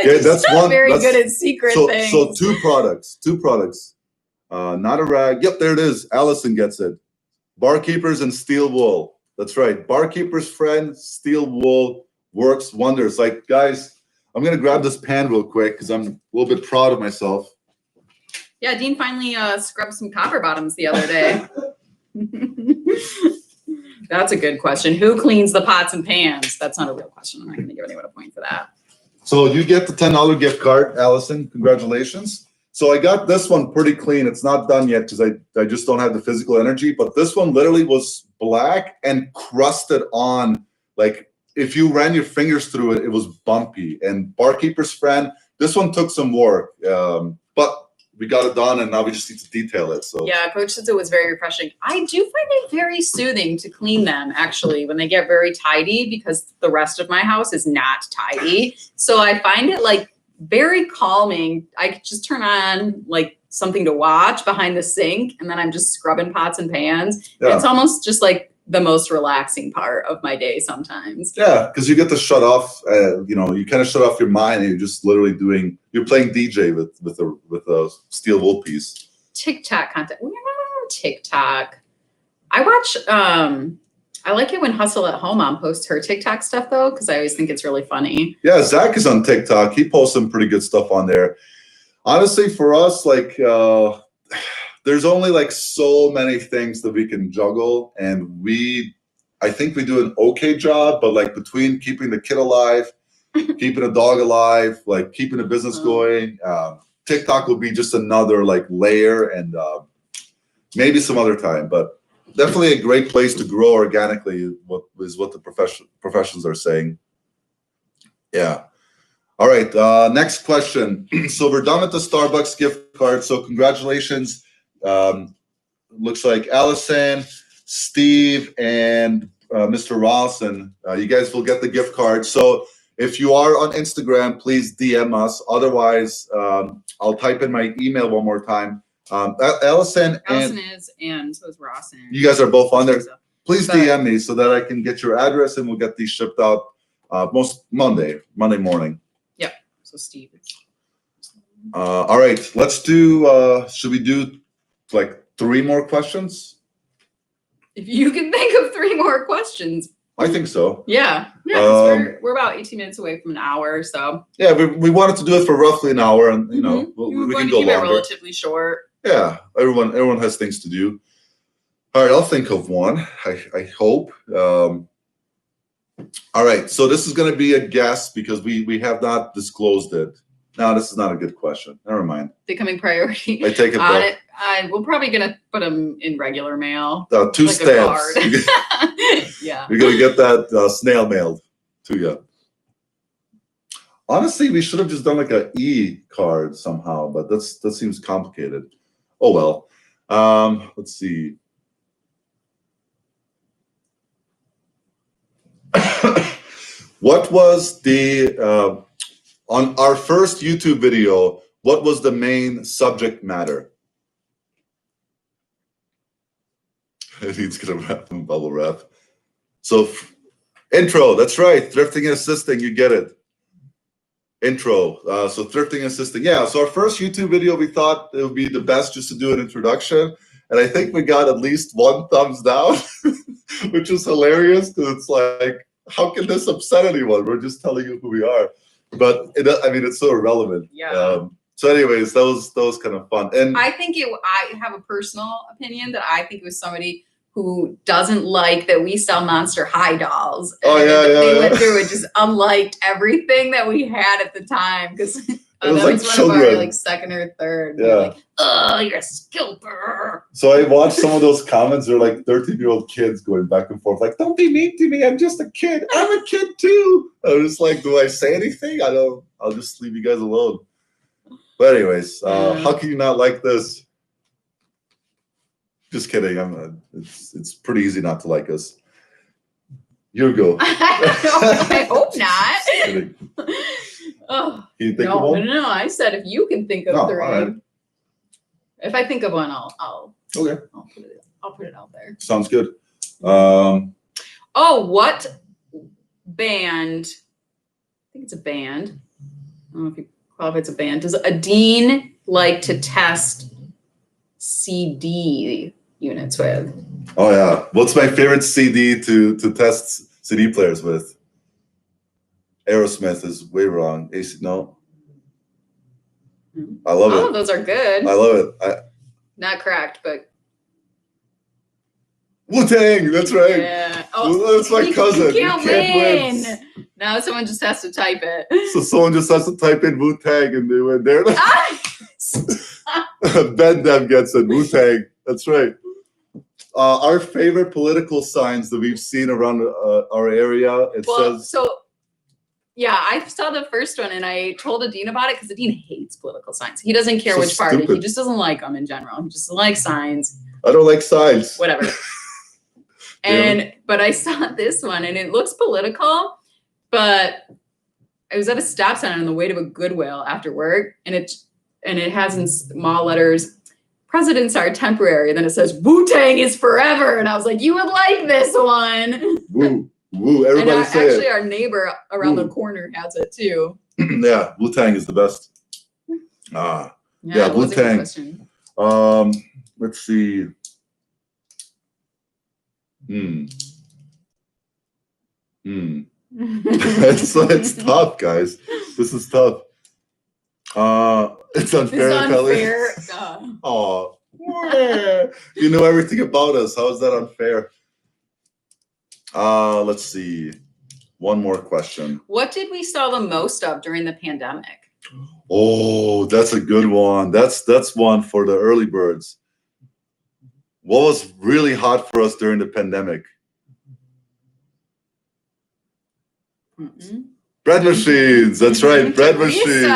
Yeah, that's one. Very good at secret things. So 2 products. 2 products. Not a rag. Yep, there it is. Allison gets it. Barkeepers and steel wool. That's right. Barkeeper's friend, steel wool works wonders. Like, guys, I'm gonna grab this pan real quick because I'm a little bit proud of myself. Yeah, Dean finally scrubbed some copper bottoms the other day. That's a good question. Who cleans the pots and pans? That's not a real question. I'm not gonna give anyone a point for that. So you get the $10 gift card, Allison. Congratulations. So I got this one pretty clean. It's not done yet because I just don't have the physical energy. But this one literally was black and crusted on. Like if you ran your fingers through it, it was bumpy. And Barkeeper's friend, this one took some work. But we got it done, and now we just need to detail it. So yeah, Coach says it was very refreshing. I do find it very soothing to clean them, actually, when they get very tidy, because the rest of my house is not tidy. So I find it like very calming. I could just turn on like something to watch behind the sink, and then I'm just scrubbing pots and pans. Yeah. It's almost just like the most relaxing part of my day sometimes. Yeah, because you get to shut off. You kind of shut off your mind, and you're just literally you're playing DJ with a steel wool piece. TikTok content. We're not on TikTok. I watch. I like it when Hustle at Home Mom posts her TikTok stuff though, because I always think it's really funny. Yeah, Zach is on TikTok. He posts some pretty good stuff on there. Honestly, for us, like, there's only like so many things that we can juggle, and I think we do an okay job. But like between keeping the kid alive, keeping a dog alive, like keeping a business going, TikTok will be just another like layer, and maybe some other time, but. Definitely a great place to grow organically, what the professions are saying. Yeah. All right, next question. So we're done with the Starbucks gift card. So congratulations. Looks like Allison, Steve, and Mr. Rawson. You guys will get the gift card. So if you are on Instagram, please DM us. Otherwise, I'll type in my email one more time. Allison is, and so is Rawson. You guys are both on there. Please DM me so that I can get your address, and we'll get these shipped out Monday morning. Yep. So Steve. All right. Let's do. Should we do like 3 more questions? If you can think of 3 more questions. I think so. Yeah. Yeah. We're about 18 minutes away from an hour, so. Yeah, we wanted to do it for roughly an hour, and we can go longer. It relatively short. Yeah, everyone has things to do. All right, I'll think of one. I hope. All right, so this is going to be a guess because we have not disclosed it. No, this is not a good question. Never mind. Becoming priority. I take it back. We're probably going to put them in regular mail. 2 like stamps. Yeah. You're going to get that snail mailed to you. Honestly, we should have just done like an e-card somehow, but that seems complicated. Oh well. Let's see. What was the on our first YouTube video? What was the main subject matter? He's gonna wrap and bubble wrap. So intro. That's right. Thrifting and assisting. You get it. Intro. So thrifting assisting. Yeah. So our first YouTube video, we thought it would be the best just to do an introduction. And I think we got at least 1 thumbs down, which is hilarious because it's like, how can this upset anyone? We're just telling you who we are. But I mean, it's so irrelevant. Yeah. So anyways, that was kind of fun. And I think I have a personal opinion that I think it was somebody who doesn't like that we sell Monster High dolls. And they went through and just unliked everything that we had at the time because it was like one children. of our like second or third. Yeah. We're like, oh, you're a scalper. So I watched some of those comments. They're like 13-year-old kids going back and forth, like, don't be mean to me. I'm just a kid. I'm a kid too. I was like, do I say anything? I don't. I'll just leave you guys alone. But anyways, how can you not like this? Just kidding. It's pretty easy not to like us. You go. I hope not. Just kidding. Oh, can you think of one? No. I said if you can think of 3. All right. If I think of one, I'll put it out there. Sounds good. What band? I think it's a band. I don't know if you qualify it's a band. Does a dean like to test CD units with? Oh yeah. What's my favorite CD to test CD players with? Aerosmith is way wrong. AC, no. I love it. All of those are good. I love it. Not correct, but Wu-Tang, that's right. Yeah. That's my cousin. You can't win. Now someone just has to type it. So someone just has to type in Wu-Tang and they went there. Ben Dev gets it. Wu-Tang. That's right. Our favorite political signs that we've seen around our area. Yeah, I saw the first one and I told the dean about it because the dean hates political signs. He doesn't care So which party. stupid. He just doesn't like them in general. He just doesn't like signs. I don't like signs. Whatever. But I saw this one and it looks political, but I was at a stop sign on the way to a Goodwill after work and it has in small letters, presidents are temporary. Then it says Wu-Tang is forever. And I was like, you would like this one. Woo. Woo. Everybody say actually, it. our neighbor around Woo. the corner has it too. Yeah, Wu-Tang is the best. Yeah, it was a good Wu-Tang. question. Let's see. It's tough, guys. This is tough. It's unfair. This is unfair. Oh, you know everything about us. How is that unfair? Let's see. One more question. What did we sell the most of during the pandemic? Oh, that's a good one. That's one for the early birds. What was really hot for us during the pandemic? Bread machines. That's right. Bread machines.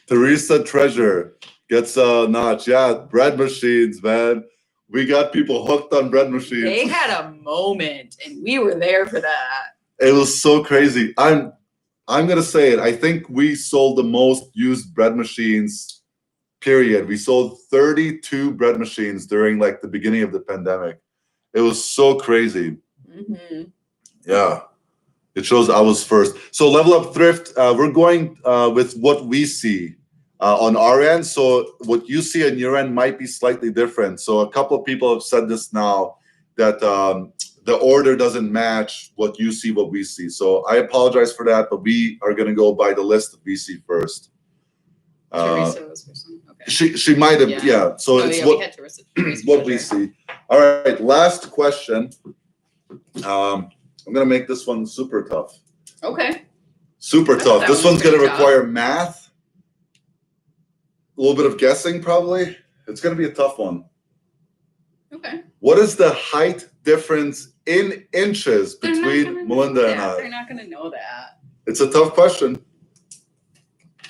Teresa Treasure gets a notch. Yeah, bread machines, man. We got people hooked on bread machines. They had a moment, and we were there for that. It was so crazy. I'm gonna say it. I think we sold the most used bread machines. Period. We sold 32 bread machines during like the beginning of the pandemic. It was so crazy. Yeah. It shows I was first. So Level Up Thrift, we're going with what we see on our end. So what you see on your end might be slightly different. So a couple of people have said this now, that the order doesn't match what you see, what we see. So I apologize for that, but we are going to go by the list that we see first. Teresa was first. Okay. She might have, yeah. So it's what we see. All right, last question. I'm going to make this one super tough. Okay. Super tough. This one's going to tough. require math, a little bit of guessing probably. It's going to be a tough one. Okay. What is the height difference in inches between Melinda and I? They're not going to know that. It's a tough question.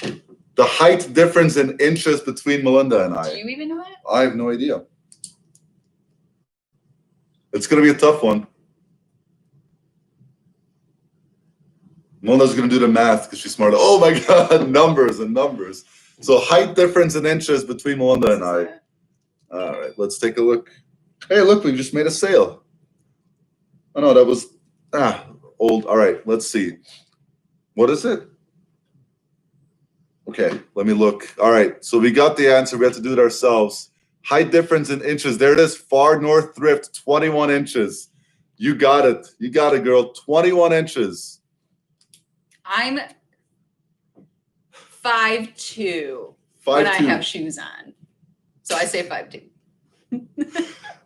The height difference in inches between Melinda and I. Do you even know that? I have no idea. It's going to be a tough one. Melinda's going to do the math because she's smart. Oh my God, numbers and numbers. So height difference in inches between Melinda and I. All right, let's take a look. Hey, look, we just made a sale. Oh no, that was old. All right, let's see. What is it? Okay, let me look. All right, so we got the answer. We have to do it ourselves. Height difference in inches. There it is. Far North Thrift, 21 inches. You got it. You got it, girl. 21 inches. I'm 5'2" when I 5'2". have shoes on. So I say 5'2".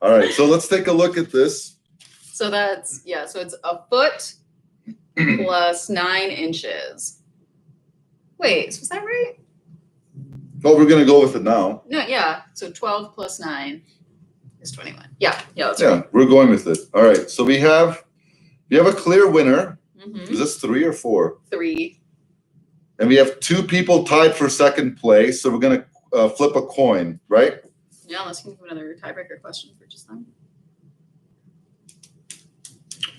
All right, so let's take a look at this. So that's, yeah, so it's a foot plus 9 inches. Wait, so is that right? Oh, we're gonna go with it now. No, yeah. So 12 plus 9 is 21. Yeah, that's Yeah, right. we're going with it. All right, so we have a clear winner. Mm-hmm. Is this 3 or 4? 3. And we have 2 people tied for second place. So we're gonna flip a coin, right? Yeah, unless you can do another tiebreaker question for just them.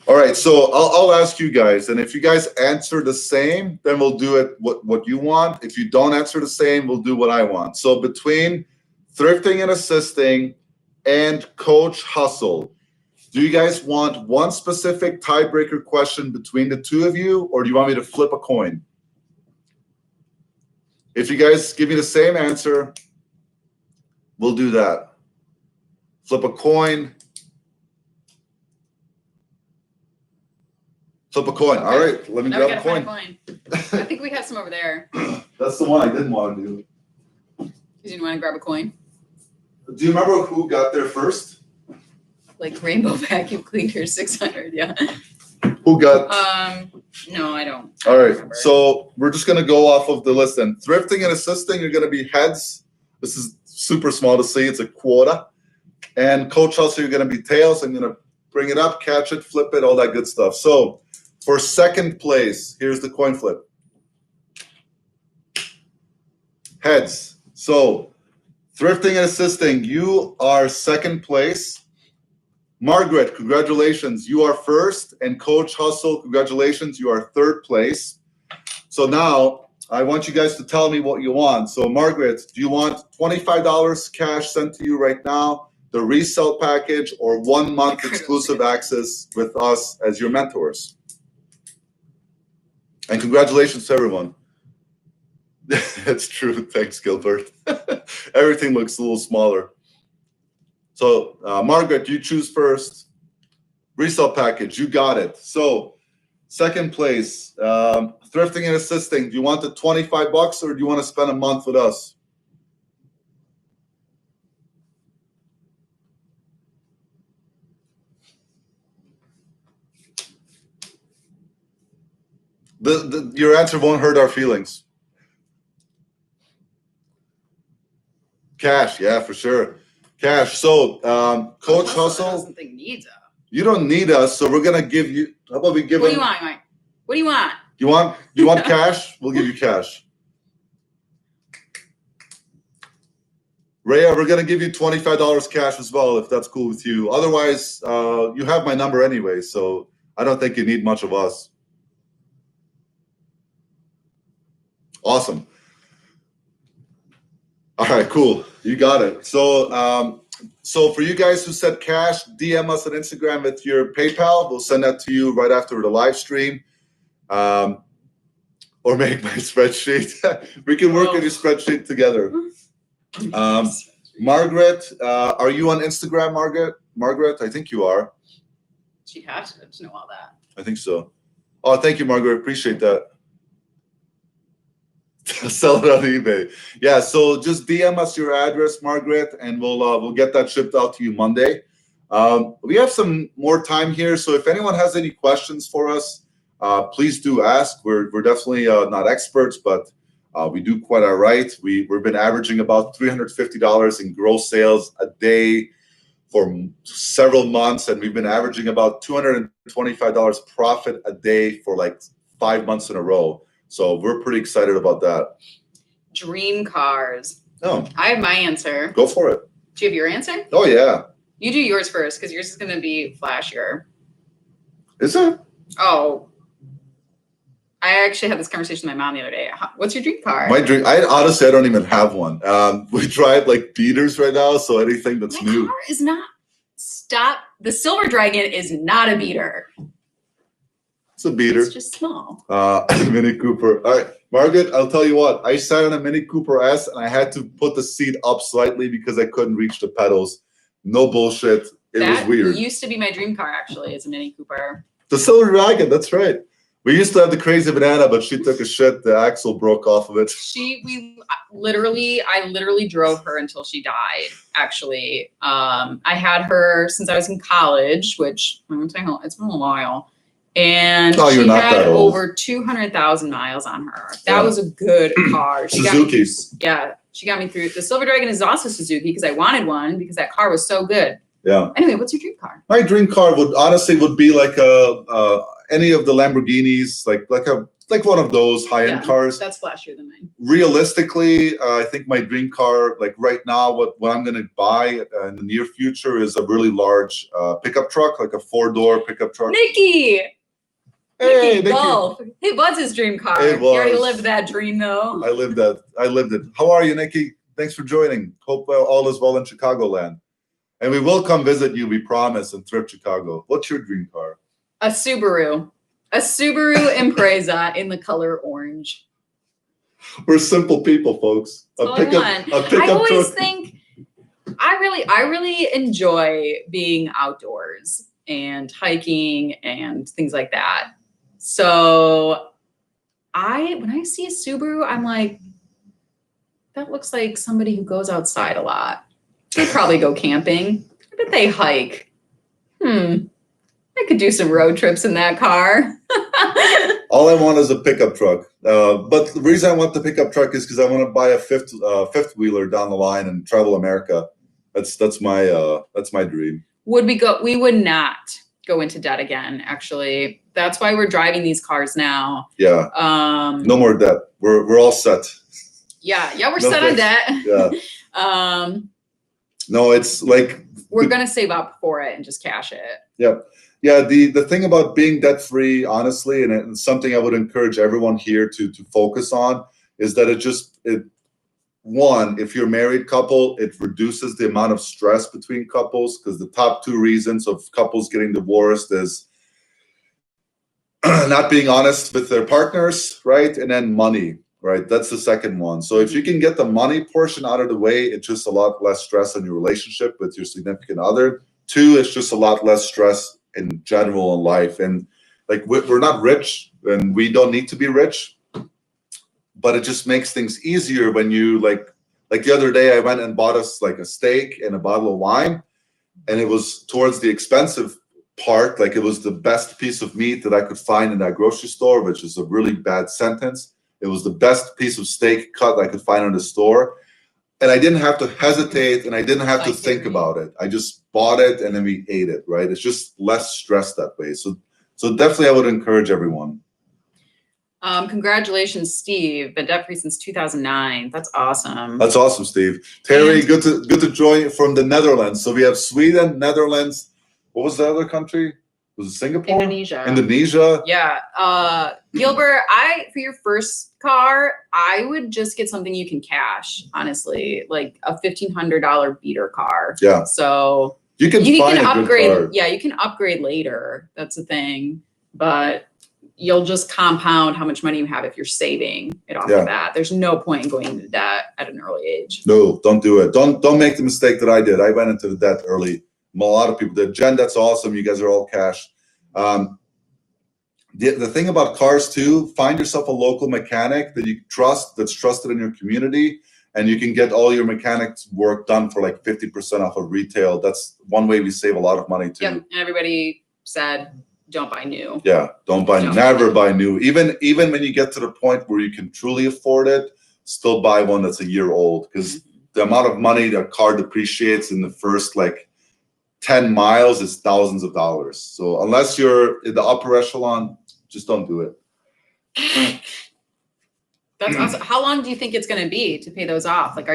All right, so I'll ask you guys, and if you guys answer the same, then we'll do it what you want. If you don't answer the same, we'll do what I want. So between thrifting and assisting and Coach Hustle, do you guys want one specific tiebreaker question between the two of you, or do you want me to flip a coin? If you guys give me the same answer, we'll do that. Flip a coin. Flip a coin. Okay. All right, let me Now we grab a gotta coin. find a coin. I think we have some over there. That's the one I didn't want to do. You didn't want to grab a coin? Do you remember who got there first? Like Rainbow Vacuum Cleaner 600, yeah. Who got? No, I don't. All right, remember. so we're just gonna go off of the list then. Thrifting and assisting are gonna be heads. This is super small to see. It's a quota. And Coach Hustle, you're gonna be tails. I'm gonna bring it up, catch it, flip it, all that good stuff. So for second place, here's the coin flip. Heads. So thrifting and assisting, you are second place. Margaret, congratulations. You are first. And Coach Hustle, congratulations. You are third place. So now I want you guys to tell me what you want. So Margaret, do you want $25 cash sent to you right now, the resell package, or 1 month exclusive access with us as your mentors? And congratulations to everyone. It's true. Thanks, Gilbert. Everything looks a little smaller. So, Margaret, you choose first. Resale package, you got it. So, second place, thrifting and assisting. Do you want the $25 or do you want to spend a month with us? Your answer won't hurt our feelings. Cash, yeah, for sure. Cash. So, Coach Hustle. Doesn't think needs us. You don't need us, so we're gonna give you. How about we give What him? do you want, Mike? What do you want? You want cash? We'll give you cash. Rhea, we're gonna give you $25 cash as well, if that's cool with you. Otherwise, you have my number anyway, so I don't think you need much of us. Awesome. All right, cool. You got it. So, so for you guys who said cash, DM us on Instagram with your PayPal. We'll send that to you right after the live stream. Or make my spreadsheet. We can work on your spreadsheet together. Margaret, are you on Instagram, Margaret? Margaret, I think you are. She has to know all that. I think so. Oh, thank you, Margaret. Appreciate that. Sell it on eBay. Yeah, so just DM us your address, Margaret, and we'll get that shipped out to you Monday. We have some more time here, so if anyone has any questions for us, please do ask. We're definitely not experts, but we do quite all right. We've been averaging about $350 in gross sales a day for several months, and we've been averaging about $225 profit a day for like 5 months in a row. So we're pretty excited about that. Dream cars. Oh, I have my answer. go for it. Do you have your answer? Oh, yeah. You do yours first, because yours is going to be flashier. Is it? Oh. I actually had this conversation with my mom the other day. What's your dream car? My dream, honestly, I don't even have one. We drive like beaters right now, so anything that's my new. car is not, stop. The Silver Dragon is not a beater. It's a beater. It's just small. Mini Cooper. All right, Margaret, I'll tell you what. I sat in a Mini Cooper S and I had to put the seat up slightly because I couldn't reach the pedals. No bullshit. It was weird. That used to be my dream car, actually, is a Mini Cooper. The Silver Dragon, that's right. We used to have the Crazy Banana, but she took a shit. The axle broke off of it. I literally drove her until she died, actually. I had her since I was in college, which I'm going to tell you, it's been a while. And she had over 200,000 miles on her. That was a good car. Suzuki's. She got me through. The Silver Dragon is also Suzuki because I wanted one because that car was so good. Yeah. Anyway, what's your dream car? My dream car would be like any of the Lamborghinis, like one of those high-end cars. That's flashier than mine. Realistically, I think my dream car, like right now, what I'm going to buy in the near future is a really large pickup truck, like a 4-door pickup truck. Nikki! Hey, Nikki. Golf. It was his dream car. It was. He already lived that dream, though. I lived it. How are you, Nikki? Thanks for joining. Hope all is well in Chicagoland. And we will come visit you, we promise, in Thrift Chicago. What's your dream car? A Subaru. A Subaru Impreza in the color orange. We're simple people, folks. I always think I really enjoy being outdoors and hiking and things like that. So when I see a Subaru, I'm like, that looks like somebody who goes outside a lot. They probably go camping. I bet they hike. I could do some road trips in that car. All I want is a pickup truck. But the reason I want the pickup truck is because I want to buy a fifth wheeler down the line and travel America. That's my dream. Would we go? We would not go into debt again. Actually, that's why we're driving these cars now. Yeah. No more debt. We're all set. Yeah. We're set on debt. Yeah. No, it's like we're gonna save up for it and just cash it. Yeah. Yeah, the thing about being debt-free, honestly, and it's something I would encourage everyone here to focus on, is that if you're a married couple, it reduces the amount of stress between couples, because the top 2 reasons of couples getting divorced is not being honest with their partners, right? And then money, right? That's the second one. So if you can get the money portion out of the way, it's just a lot less stress on your relationship with your significant other. 2, it's just a lot less stress in general in life. And like we're not rich and we don't need to be rich, but it just makes things easier when you like the other day I went and bought us like a steak and a bottle of wine, and it was towards the expensive part. Like it was the best piece of meat that I could find in that grocery store, which is a really bad sentence. It was the best piece of steak cut I could find in the store. And I didn't have to hesitate and I didn't have to think about it. I just bought it and then we ate it, right? It's just less stress that way. So definitely I would encourage everyone. Congratulations, Steve. Been debt free since 2009. That's awesome. That's awesome, Steve. Terry, good to join from the Netherlands. So we have Sweden, Netherlands. What was the other country? Was it Singapore? Indonesia. Yeah. Gilbert, for your first car, I would just get something you can cash, honestly, like a $1,500 beater car. Yeah. So you can upgrade. Good car. Yeah, you can upgrade later. That's the thing. But you'll just compound how much money you have if you're saving it off the bat. There's no point in going into debt at an early age. No, don't do it. Don't make the mistake that I did. I went into the debt early. A lot of people did. Jen, that's awesome. You guys are all cash. The thing about cars too, find yourself a local mechanic that you trust, that's trusted in your community, and you can get all your mechanics work done for like 50% off of retail. That's one way we save a lot of money too. Yep. And everybody said, don't buy new. Yeah, never buy new. Even when you get to the point where you can truly afford it, still buy one that's a year old, because the amount of money that car depreciates in the first like 10 miles is thousands of dollars. So unless you're in the upper echelon, just don't do it. That's awesome. How long do you think it's going to be to pay those off? Like,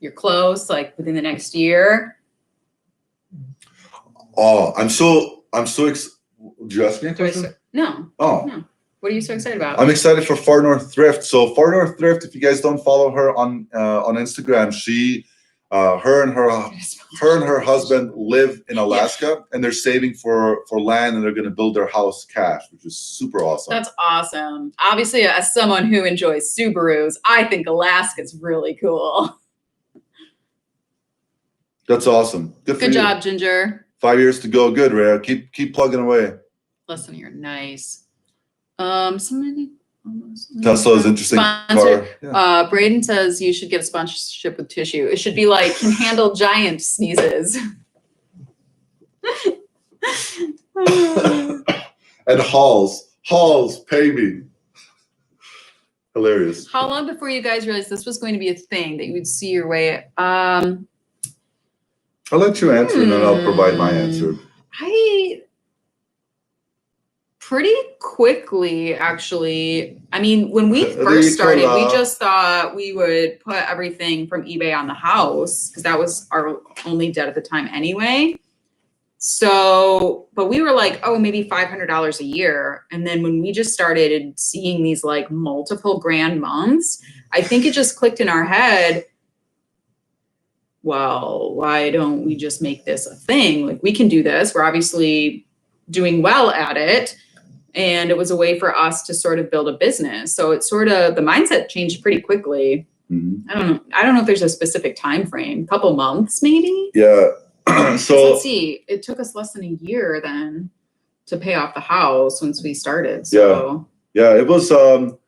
you're close, like within the next year? Oh, I'm so did you ask me a question? No. Oh. No. What are you so excited about? I'm excited for Far North Thrift. So Far North Thrift, if you guys don't follow her on Instagram, she Her and her husband live in Alaska, and they're saving for land, and they're going to build their house cash, which is super awesome. That's awesome. Obviously, as someone who enjoys Subarus, I think Alaska's really cool. That's awesome. Good job, Ginger. 5 years to go. Good, Rhea. Keep plugging away. Listen, you're nice. Somebody. Tesla is interesting car. Yeah. Braden says you should get a sponsorship with tissue. It should be like can handle giant sneezes. And Halls, pay me. Hilarious. How long before you guys realized this was going to be a thing that you would see your way? I'll let you answer, and then I'll provide my answer. Pretty quickly, actually. I mean, when we first started, we just thought we would put everything from eBay on the house because that was our only debt at the time anyway. So, but we were like, oh, maybe $500 a year. And then when we just started seeing these like multiple grand months, I think it just clicked in our head. Well, why don't we just make this a thing? Like we can do this. We're obviously doing well at it. And it was a way for us to sort of build a business. So it's sort of the mindset changed pretty quickly. Mm-hmm. I don't know if there's a specific time frame, a couple months maybe. Yeah. So let's see. It took us less than a year then to pay off the house once we started. So yeah, it was so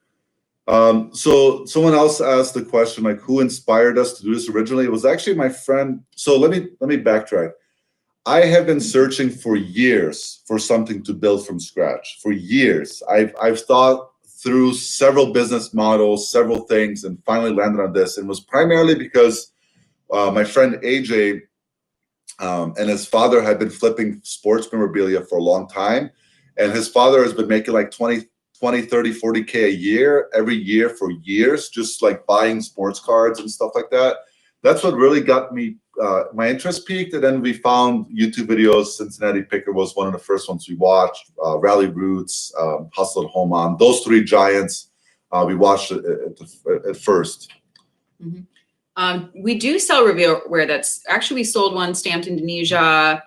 someone else asked the question like who inspired us to do this originally? It was actually my friend. So let me backtrack. I have been searching for years for something to build from scratch. For years, I've thought through several business models, several things, and finally landed on this. And it was primarily because my friend AJ and his father had been flipping sports memorabilia for a long time. And his father has been making like 20, 30, 40K a year, every year for years, just like buying sports cards and stuff like that. That's what really got me, my interest peaked. And then we found YouTube videos. Cincinnati Picker was one of the first ones we watched. Rally Roots, Hustle at Home On. Those three giants, we watched at first. Mm-hmm. We do sell revealware. That's actually, we sold one stamped Indonesia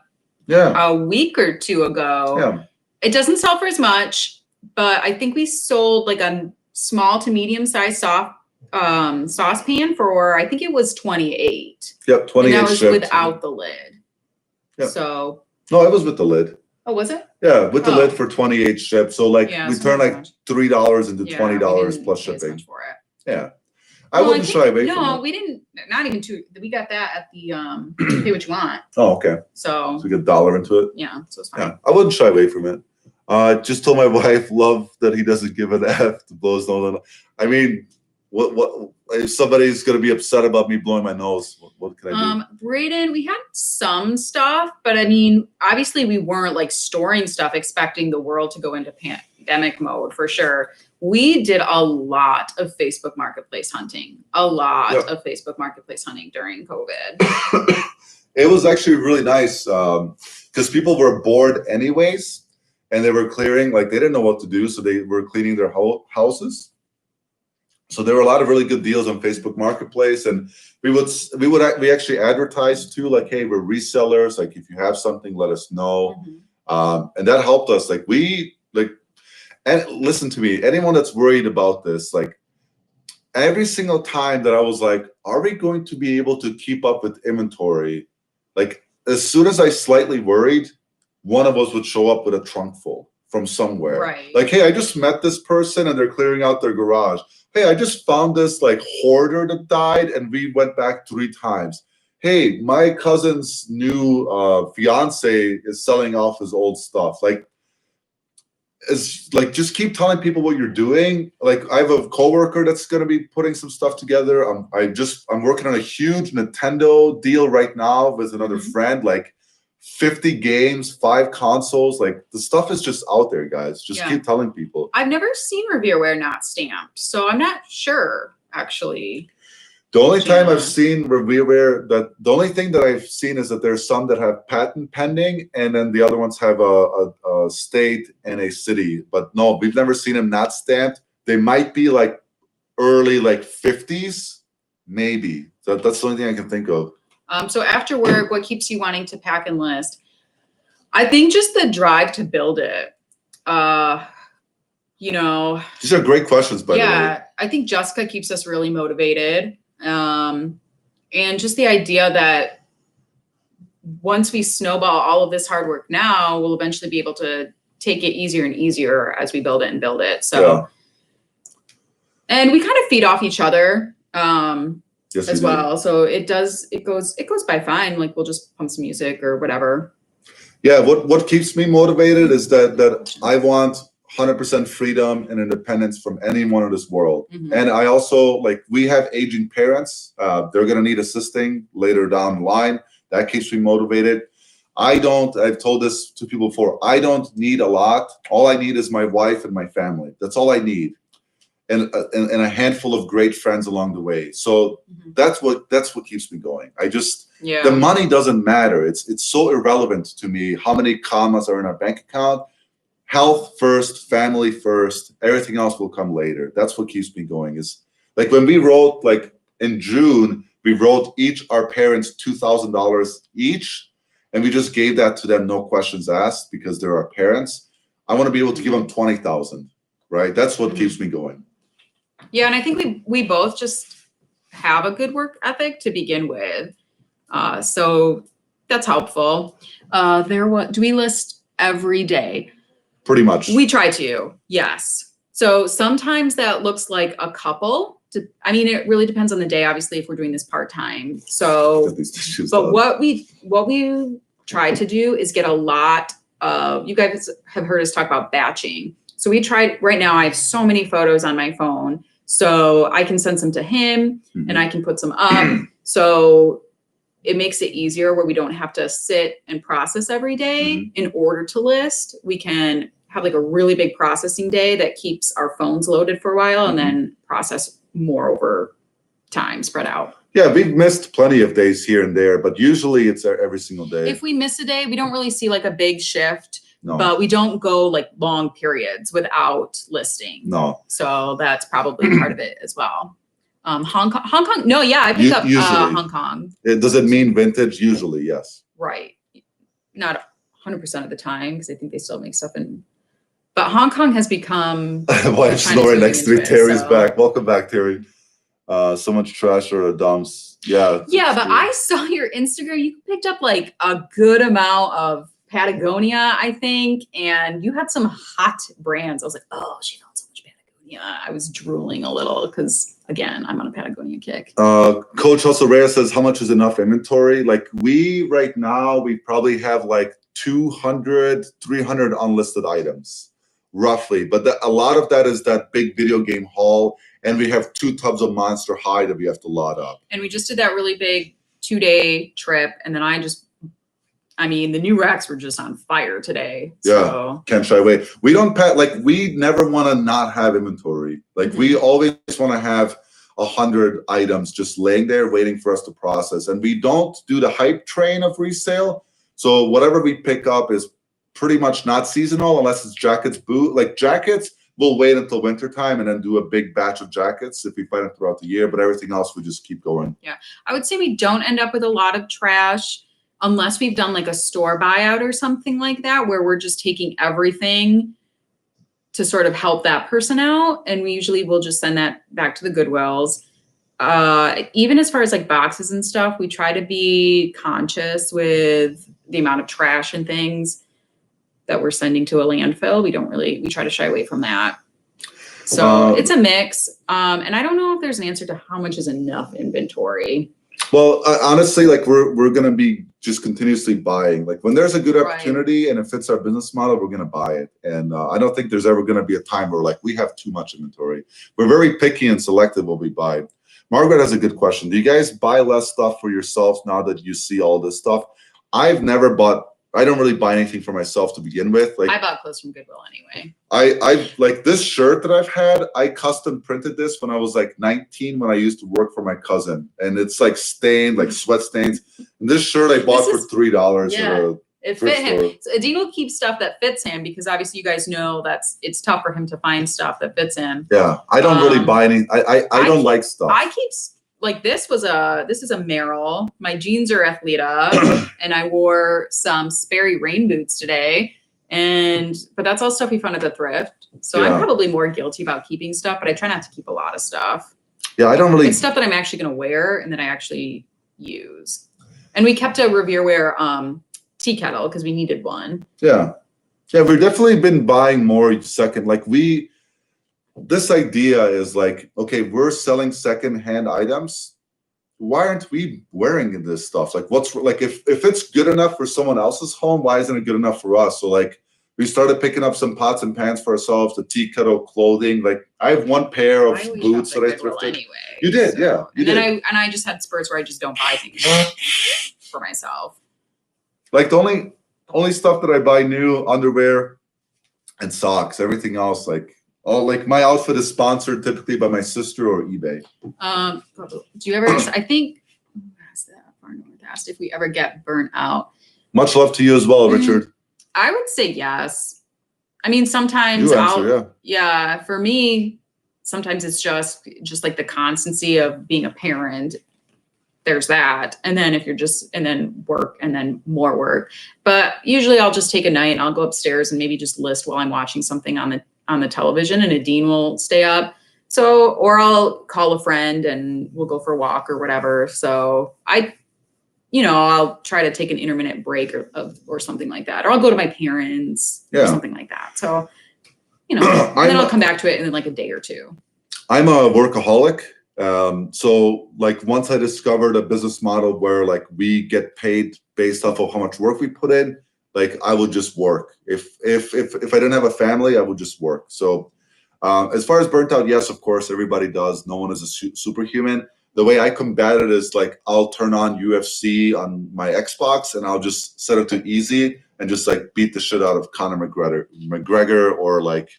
a week or two ago. Yeah. It doesn't sell for as much, but I think we sold like a small to medium sized saucepan for, I think it was 28. Yep, 28. And that was without the lid. Yep. So. No, it was with the lid. Oh, was it? Yeah, with the lid for 28 shipped. So like we turned like $3 into $20 plus shipping. For it. Yeah. I wouldn't shy away from it. No, we didn't. Not even two. We got that at the Pay What You Want. Oh, okay. So we got $1 into it. Yeah, so it's fine. Yeah, I wouldn't shy away from it. Just told my wife, love that he doesn't give an F to blow his nose. I mean, what if somebody's gonna be upset about me blowing my nose? What can I do? Braden, we had some stuff, but I mean, obviously we weren't like storing stuff expecting the world to go into pandemic mode for sure. We did a lot of Facebook Marketplace hunting. Of Facebook Marketplace hunting during COVID. It was actually really nice because people were bored anyways, and they were clearing, like they didn't know what to do, so they were cleaning their houses. So there were a lot of really good deals on Facebook Marketplace, and we actually advertised too, like, hey, we're resellers. Like, if you have something, let us know. Mm-hmm. And that helped us. And listen to me, anyone that's worried about this, like every single time that I was like, are we going to be able to keep up with inventory? Like as soon as I slightly worried, one of us would show up with a trunk full from somewhere. Right. Like, hey, I just met this person and they're clearing out their garage. Hey, I just found this like hoarder that died and we went back 3 times. Hey, my cousin's new fiance is selling off his old stuff. Just keep telling people what you're doing. Like I have a coworker that's going to be putting some stuff together. I'm working on a huge Nintendo deal right now with another friend, like 50 games, 5 consoles. Like the stuff is just out there, guys. Just keep telling people. I've never seen revealware not stamped, so I'm not sure actually. The only time I've seen revealware, the only thing that I've seen is that there's some that have patent pending, and then the other ones have a state and a city. But no, we've never seen them not stamped. They might be like early, like 50s, maybe. That's the only thing I can think of. So after work, what keeps you wanting to pack and list? I think just the drive to build it. You know, these are great questions, by the way. Yeah, I think Jessica keeps us really motivated. And just the idea that once we snowball all of this hard work now, we'll eventually be able to take it easier and easier as we build it and build it. So, and we kind of feed off each other as well. So it goes by fine. Like we'll just pump some music or whatever. Yeah, what keeps me motivated is that I want 100% freedom and independence from anyone in this world. And I also, like, we have aging parents. They're going to need assisting later down the line. That keeps me motivated. I've told this to people before, I don't need a lot. All I need is my wife and my family. That's all I need. And a handful of great friends along the way. So that's what keeps me going. The money doesn't matter. It's so irrelevant to me how many commas are in our bank account. Health first, family first, everything else will come later. That's what keeps me going. Is like when we wrote, like in June, we wrote each our parents $2,000 each, and we just gave that to them, no questions asked, because they're our parents. I want to be able to give them 20,000, right? That's what keeps me going. Yeah, and I think we both just have a good work ethic to begin with, so that's helpful. Do we list every day? Pretty much. We try to, yes. So sometimes that looks like a couple. It really depends on the day, obviously, if we're doing this part-time. So, but what we try to do is get a lot of, you guys have heard us talk about batching. So right now I have so many photos on my phone. So I can send some to him and I can put some up. So it makes it easier where we don't have to sit and process every day in order to list. We can have like a really big processing day that keeps our phones loaded for a while and then process more over time, spread out. Yeah, we've missed plenty of days here and there, but usually it's every single day. If we miss a day, we don't really see like a big shift, but we don't go like long periods without listing. No. So that's probably part of it as well. Hong Kong. No, yeah, I pick up Hong Kong. Does it mean vintage? Usually, yes. Right. Not 100% of the time, because I think they still make stuff but Hong Kong has become. Wife's snoring next to me. Terry's back. Welcome back, Terry. So much trash or dumps. Yeah. Yeah, but I saw your Instagram. You picked up like a good amount of Patagonia, I think, and you had some hot brands. I was like, oh, she found so much Patagonia. I was drooling a little because, again, I'm on a Patagonia kick. Coach Reyes says, how much is enough inventory? Like right now, we probably have like 200, 300 unlisted items, roughly. But a lot of that is that big video game haul. And we have 2 tubs of Monster High that we have to load up. And we just did that really big 2-day trip. And then the new racks were just on fire today. Yeah, so. Can't shy away. We don't we never want to not have inventory. Like we always want to have 100 items just laying there waiting for us to process. And we don't do the hype train of resale. So whatever we pick up is pretty much not seasonal unless it's jackets, jackets. We'll wait until wintertime and then do a big batch of jackets if we find it throughout the year. But everything else, we just keep going. Yeah, I would say we don't end up with a lot of trash unless we've done like a store buyout or something like that, where we're just taking everything to sort of help that person out. And we usually will just send that back to the Goodwills. Even as far as like boxes and stuff, we try to be conscious with the amount of trash and things that we're sending to a landfill. We try to shy away from that. So it's a mix. And I don't know if there's an answer to how much is enough inventory. Well, honestly, like we're going to be just continuously buying. Like when there's a good opportunity and it fits our business model, we're going to buy it. And I don't think there's ever going to be a time where like we have too much inventory. We're very picky and selective what we buy. Margaret has a good question. Do you guys buy less stuff for yourselves now that you see all this stuff? I don't really buy anything for myself to begin with. Like I bought clothes from Goodwill anyway. I like this shirt that I've had. I custom printed this when I was like 19 when I used to work for my cousin, and it's like stained, like sweat stains. And this shirt I bought for $3. Yeah, it fit him. So Adine will keep stuff that fits him because obviously you guys know it's tough for him to find stuff that fits him. Yeah, I don't really buy any. I don't like stuff. I keep like this is a Merrill. My jeans are Athleta, and I wore some Sperry rain boots today. But that's all stuff we found at the thrift. So I'm probably more guilty about keeping stuff, but I try not to keep a lot of stuff. Yeah, I don't really. It's stuff that I'm actually going to wear and that I actually use. And we kept a Revereware tea kettle because we needed one. Yeah. Yeah, we've definitely been buying more second. Like this idea is like, okay, we're selling secondhand items. Why aren't we wearing this stuff? Like, if it's good enough for someone else's home, why isn't it good enough for us? So like, we started picking up some pots and pans for ourselves, the tea kettle clothing. Like, I have one pair of boots that I thrifted. Anyway, you did, so, yeah. You did. And I just had spurts where I just don't buy things for myself. Like the only stuff that I buy new, underwear and socks. Everything else, like my outfit is sponsored typically by my sister or eBay. Do you ever? I think asked if we ever get burnt out. Much love to you as well, Richard. I would say yes. I mean, sometimes for me, sometimes it's just like the constancy of being a parent. There's that. And then and then work and then more work. But usually I'll just take a night and I'll go upstairs and maybe just list while I'm watching something on the television, and Nadine will stay up. So, or I'll call a friend and we'll go for a walk or whatever. So I'll try to take an intermittent break or something like that. Or I'll go to my parents or something like that. So, and then I'll come back to it in like a day or two. I'm a workaholic. So like once I discovered a business model where like we get paid based off of how much work we put in, like I would just work. If I didn't have a family, I would just work. So as far as burnt out, yes, of course, everybody does. No one is a superhuman. The way I combat it is like I'll turn on UFC on my Xbox and I'll just set it to easy and just like beat the shit out of Conor McGregor or like,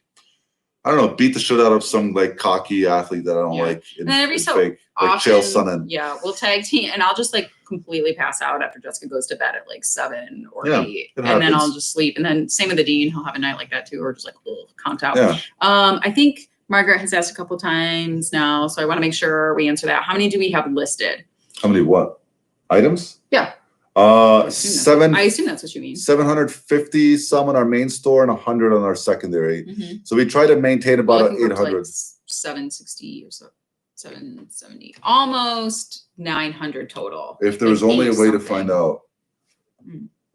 I don't know, beat the shit out of some like cocky athlete that I don't like. And then every so often, like Chael Sonnen. We'll tag team, and I'll just like completely pass out after Jessica goes to bed at like 7 or 8, and then I'll just sleep. And then same with the Dean, he'll have a night like that too, or just like count out. Yeah. I think Margaret has asked a couple times now, so I want to make sure we answer that. How many do we have listed? How many what? Items? Yeah. I assume that's what you mean. 750 some on our main store and 100 on our secondary. Mm-hmm. So we try to maintain about 800. Like 760 or so, 770, almost 900 total. If there was only a way to find out.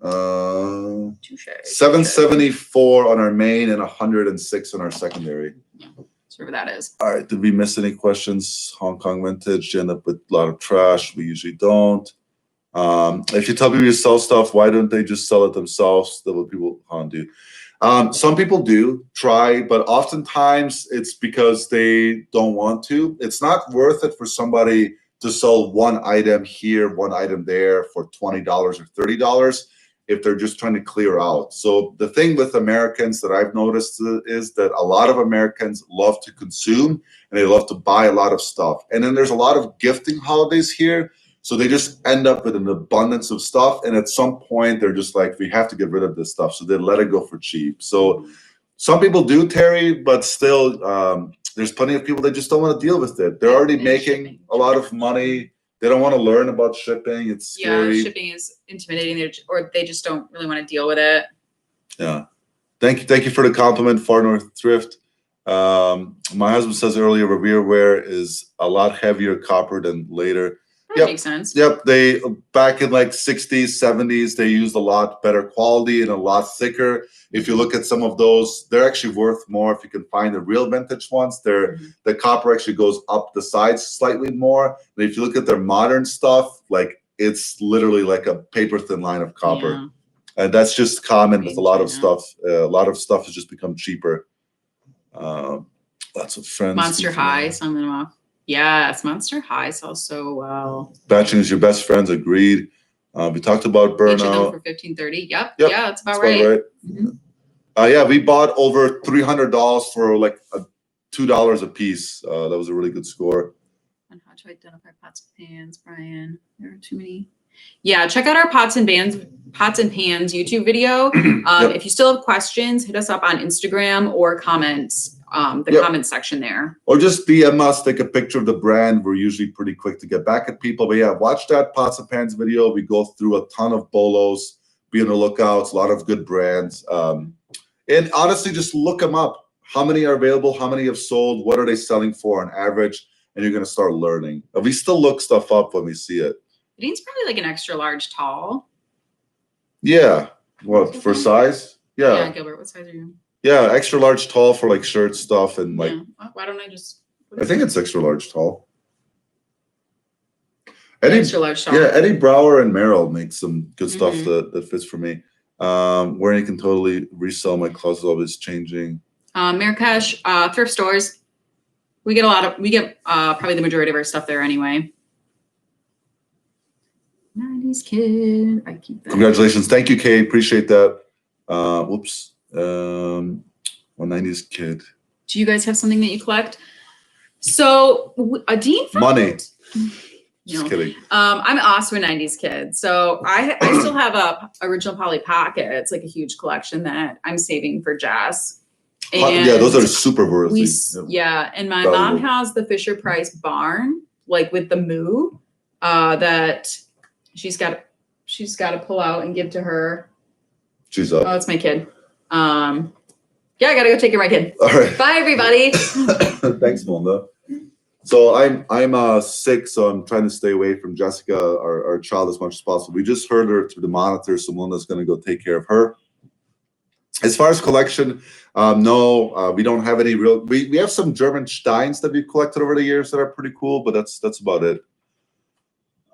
774 on our main and 106 on our secondary. Yeah, whatever that is. All right. Did we miss any questions? Hong Kong vintage. You end up with a lot of trash. We usually don't. If you tell people you sell stuff, why don't they just sell it themselves? That's what people do. Some people do try, but oftentimes it's because they don't want to. It's not worth it for somebody to sell one item here, one item there for $20 or $30 if they're just trying to clear out. So the thing with Americans that I've noticed is that a lot of Americans love to consume and they love to buy a lot of stuff. And then there's a lot of gifting holidays here. So they just end up with an abundance of stuff. And at some point, they're just like, we have to get rid of this stuff. So they let it go for cheap. So some people do, Terry, but still, there's plenty of people that just don't want to deal with it. They're already making a lot of money. They don't want to learn about shipping. It's scary. Yeah, shipping is intimidating, or they just don't really want to deal with it. Yeah. Thank you for the compliment, Far North Thrift. My husband says earlier, Revereware is a lot heavier copper than later. That makes sense. Yep. They back in like 60s, 70s, they used a lot better quality and a lot thicker. If you look at some of those, they're actually worth more if you can find the real vintage ones. The copper actually goes up the sides slightly more. And if you look at their modern stuff, like it's literally like a paper thin line of copper. Yeah. And that's just common with a lot of stuff. A lot of stuff has just become cheaper. Lots of friends. Monster High, some of them off. Yes, Monster High sells so well. Batching is your best friends. Agreed. We talked about burnout for $15.30. Yep. Yeah, that's about right. Mm-hmm. We bought over $300 for like $2 a piece. That was a really good score. And how to identify pots and pans, Brian? There are too many. Yeah, check out our pots and pans YouTube video. If you still have questions, hit us up on Instagram or comment the comment section there. Or just DM us, take a picture of the brand. We're usually pretty quick to get back at people. But yeah, watch that Pots and Pans video. We go through a ton of bolos. Be on the lookout. A lot of good brands. And honestly, just look them up. How many are available? How many have sold? What are they selling for on average? And you're going to start learning. We still look stuff up when we see it. Dean's probably like an extra large tall. Yeah. What, for size? Yeah, Gilbert, what size are you? Yeah, extra large tall for like shirt stuff and like. Yeah. Why don't I just? I think it's extra large tall. Extra large tall. Yeah, Eddie Brower and Merrill make some good stuff that fits for me. Where you can totally resell. My closet always changing. Marrakesh, thrift stores. We get probably the majority of our stuff there anyway. 90s kid. I keep that. Congratulations. Thank you, Kay. Appreciate that. Whoops. 90s kid. Do you guys have something that you collect? So Dean found, money. Just kidding. I'm also a 90s kid. So I still have a original Polly Pocket. It's like a huge collection that I'm saving for Jess. And yeah, those are super worthy. And my mom has the Fisher Price barn, like with the moo, that she's got to pull out and give to her. She's up. Oh, it's my kid. Yeah, I gotta go take care of my kid. All right. Bye, everybody. Thanks, Melinda. So I'm sick, so I'm trying to stay away from Jessica, our child, as much as possible. We just heard her through the monitor, so Melinda's gonna go take care of her. As far as collection, no, we don't have any real. We have some German Steins that we've collected over the years that are pretty cool, but that's about it.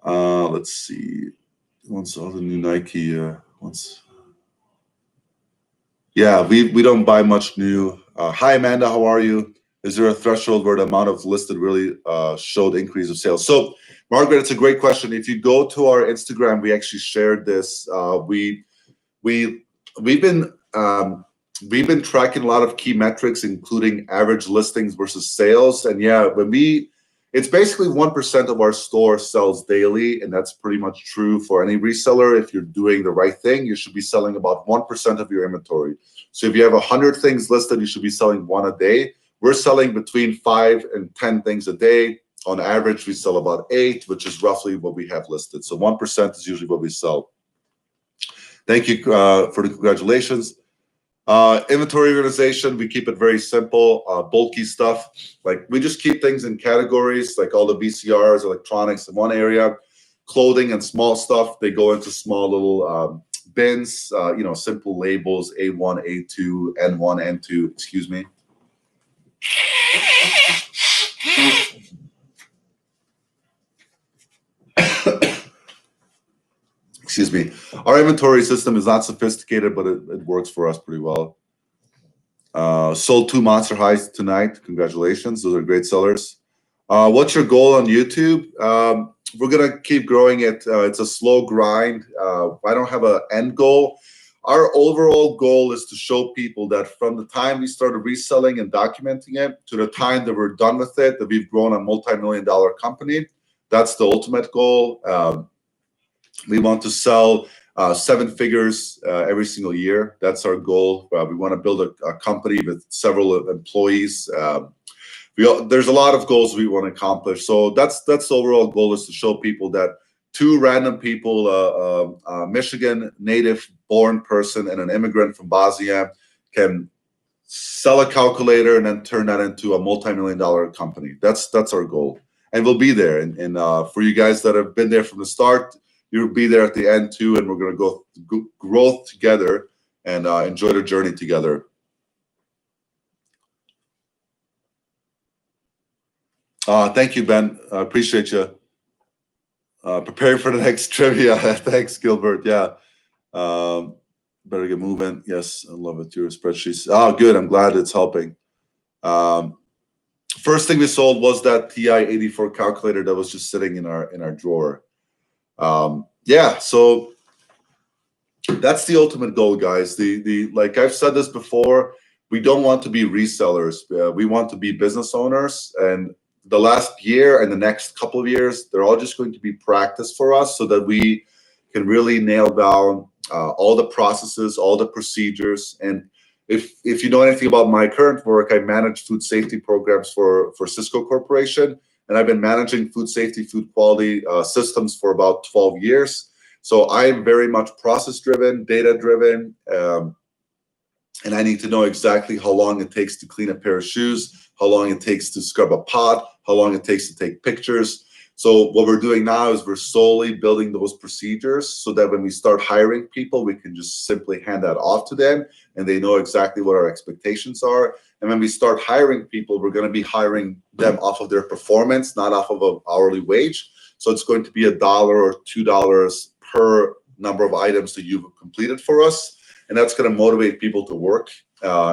Let's see. Once all the new Nike once. Yeah, we don't buy much new. Hi Amanda, how are you? Is there a threshold where the amount of listed really showed increase of sales? So Margaret, it's a great question. If you go to our Instagram, we actually shared this. We've been tracking a lot of key metrics, including average listings versus sales. And yeah, it's basically 1% of our store sells daily, and that's pretty much true for any reseller. If you're doing the right thing, you should be selling about 1% of your inventory. So if you have 100 things listed, you should be selling 1 a day. We're selling between 5 and 10 things a day. On average, we sell about 8, which is roughly what we have listed. So 1% is usually what we sell. Thank you for the congratulations. Inventory organization, we keep it very simple. Bulky stuff, like we just keep things in categories, like all the VCRs, electronics in one area. Clothing and small stuff, they go into small little bins, simple labels, A1, A2, N1, N2, excuse me. Excuse me. Our inventory system is not sophisticated, but it works for us pretty well. Sold 2 Monster Highs tonight. Congratulations. Those are great sellers. What's your goal on YouTube? We're going to keep growing it. It's a slow grind. I don't have an end goal. Our overall goal is to show people that from the time we started reselling and documenting it to the time that we're done with it, that we've grown a multi-million-dollar company. That's the ultimate goal. We want to sell 7 figures every single year. That's our goal. We want to build a company with several employees. There's a lot of goals we want to accomplish. So that's the overall goal, is to show people that 2 random people, a Michigan native born person and an immigrant from Bosnia, can sell a calculator and then turn that into a multi-million-dollar company. That's our goal. And we'll be there. And for you guys that have been there from the start, you'll be there at the end too, and we're going to go growth together and enjoy the journey together. Thank you, Ben. I appreciate you. Preparing for the next trivia. Thanks, Gilbert. Yeah. Better get moving. Yes, I love it. Your spreadsheets. Oh, good. I'm glad it's helping. First thing we sold was that TI-84 calculator that was just sitting in our drawer. Yeah, so that's the ultimate goal, guys. Like I've said this before, we don't want to be resellers. We want to be business owners. And the last year and the next couple of years, they're all just going to be practice for us, so that we can really nail down all the processes, all the procedures. And if you know anything about my current work, I manage food safety programs for Cisco Corporation, and I've been managing food safety, food quality systems for about 12 years. So I'm very much process driven, data driven, and I need to know exactly how long it takes to clean a pair of shoes, how long it takes to scrub a pot, how long it takes to take pictures. So what we're doing now is we're slowly building those procedures so that when we start hiring people, we can just simply hand that off to them and they know exactly what our expectations are. And when we start hiring people, we're going to be hiring them off of their performance, not off of an hourly wage. So it's going to be $1 or $2 per number of items that you've completed for us. And that's going to motivate people to work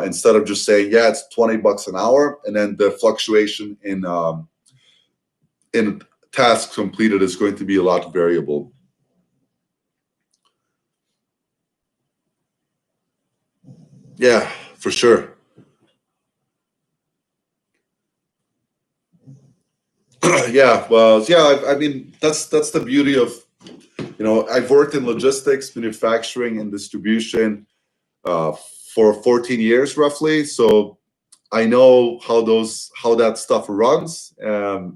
instead of just saying, yeah, it's $20 an hour. And then the fluctuation in tasks completed is going to be a lot variable. Yeah, for sure. Yeah, well, yeah, I mean, that's the beauty of, I've worked in logistics, manufacturing, and distribution for 14 years roughly. So I know how that stuff runs.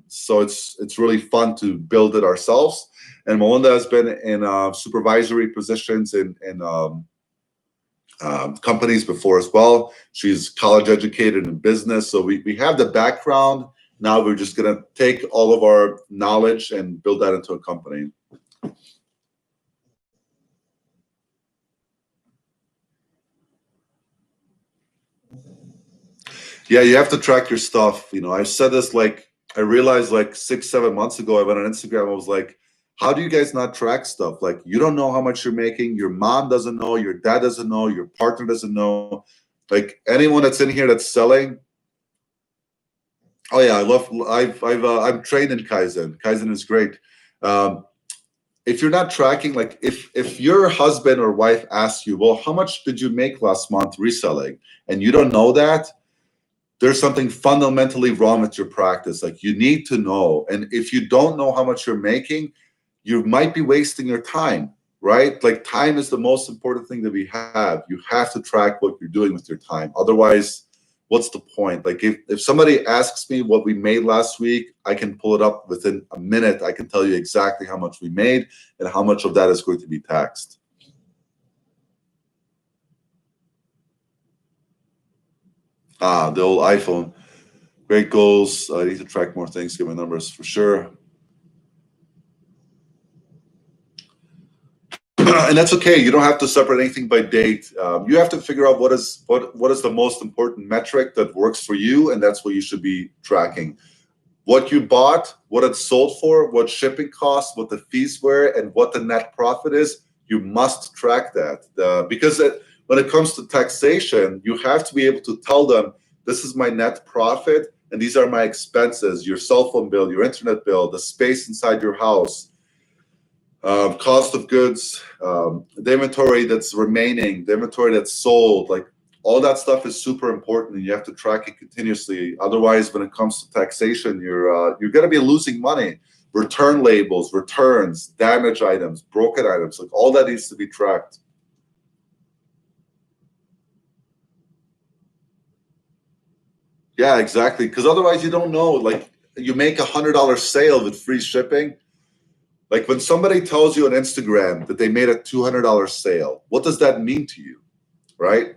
So it's really fun to build it ourselves. And Melinda has been in supervisory positions in companies before as well. She's college educated in business. So we have the background. Now we're just going to take all of our knowledge and build that into a company. Yeah, you have to track your stuff. I said this, I realized 6-7 months ago, I went on Instagram, I was like, how do you guys not track stuff? Like, you don't know how much you're making, your mom doesn't know, your dad doesn't know, your partner doesn't know. Like, anyone that's in here that's selling, oh yeah, I'm trained in Kaizen. Kaizen is great. If you're not tracking, like if your husband or wife asks you, well, how much did you make last month reselling? And you don't know that, there's something fundamentally wrong with your practice. Like, you need to know. And if you don't know how much you're making, you might be wasting your time, right? Like, time is the most important thing that we have. You have to track what you're doing with your time. Otherwise, what's the point? Like, if somebody asks me what we made last week, I can pull it up within a minute. I can tell you exactly how much we made and how much of that is going to be taxed. The old iPhone. Great goals. I need to track more things, get my numbers for sure. And that's okay. You don't have to separate anything by date. You have to figure out what is the most important metric that works for you, and that's what you should be tracking. What you bought, what it sold for, what shipping costs, what the fees were, and what the net profit is. You must track that because when it comes to taxation, you have to be able to tell them, this is my net profit, and these are my expenses, your cell phone bill, your internet bill, the space inside your house, cost of goods, the inventory that's remaining, the inventory that's sold. Like, all that stuff is super important, and you have to track it continuously. Otherwise, when it comes to taxation, you're going to be losing money. Return labels, returns, damaged items, broken items, like, all that needs to be tracked. Yeah, exactly. Because otherwise, you don't know. Like, you make $100 sale with free shipping. Like, when somebody tells you on Instagram that they made a $200 sale, what does that mean to you, right?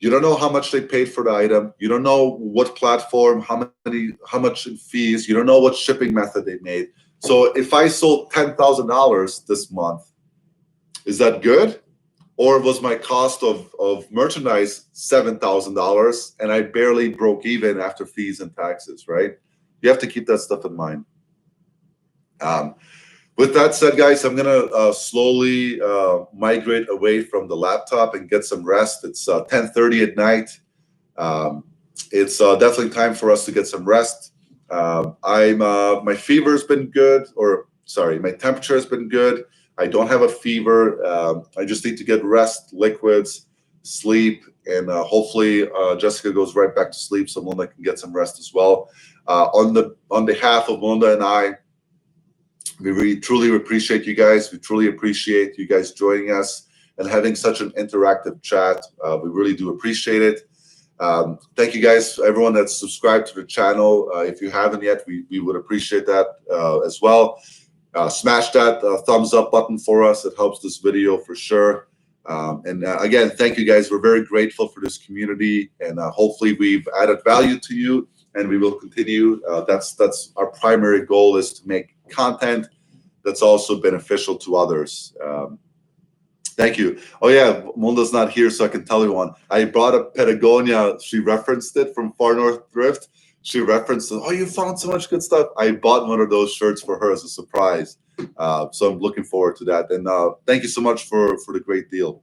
You don't know how much they paid for the item. You don't know what platform, how much in fees. You don't know what shipping method they made. So if I sold $10,000 this month, is that good? Or was my cost of merchandise $7,000 and I barely broke even after fees and taxes, right? You have to keep that stuff in mind. With that said, guys, I'm gonna slowly migrate away from the laptop and get some rest. It's 10:30 at night. It's definitely time for us to get some rest. My fever's been good, or sorry, my temperature has been good. I don't have a fever. I just need to get rest, liquids, sleep, and hopefully Jessica goes right back to sleep so Melinda can get some rest as well. On behalf of Melinda and I, we really truly appreciate you guys. We truly appreciate you guys joining us. and having such an interactive chat. We really do appreciate it. Thank you guys, everyone that's subscribed to the channel. If you haven't yet, we would appreciate that as well. Smash that thumbs up button for us. It helps this video for sure. And again, thank you guys. We're very grateful for this community, and hopefully we've added value to you, and we will continue. That's our primary goal, is to make content that's also beneficial to others. Thank you. Oh yeah, Munda's not here, so I can tell you one. I brought up Patagonia. She referenced it from Far North Thrift. She referenced it. Oh, you found so much good stuff. I bought one of those shirts for her as a surprise. So I'm looking forward to that. And thank you so much for the great deal.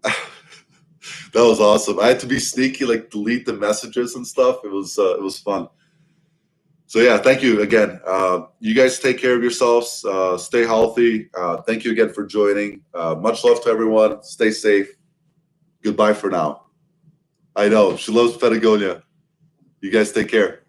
That was awesome. I had to be sneaky, like delete the messages and stuff. It was fun. So yeah, thank you again. You guys take care of yourselves. Stay healthy. Thank you again for joining. Much love to everyone. Stay safe. Goodbye for now. I know she loves Patagonia. You guys take care.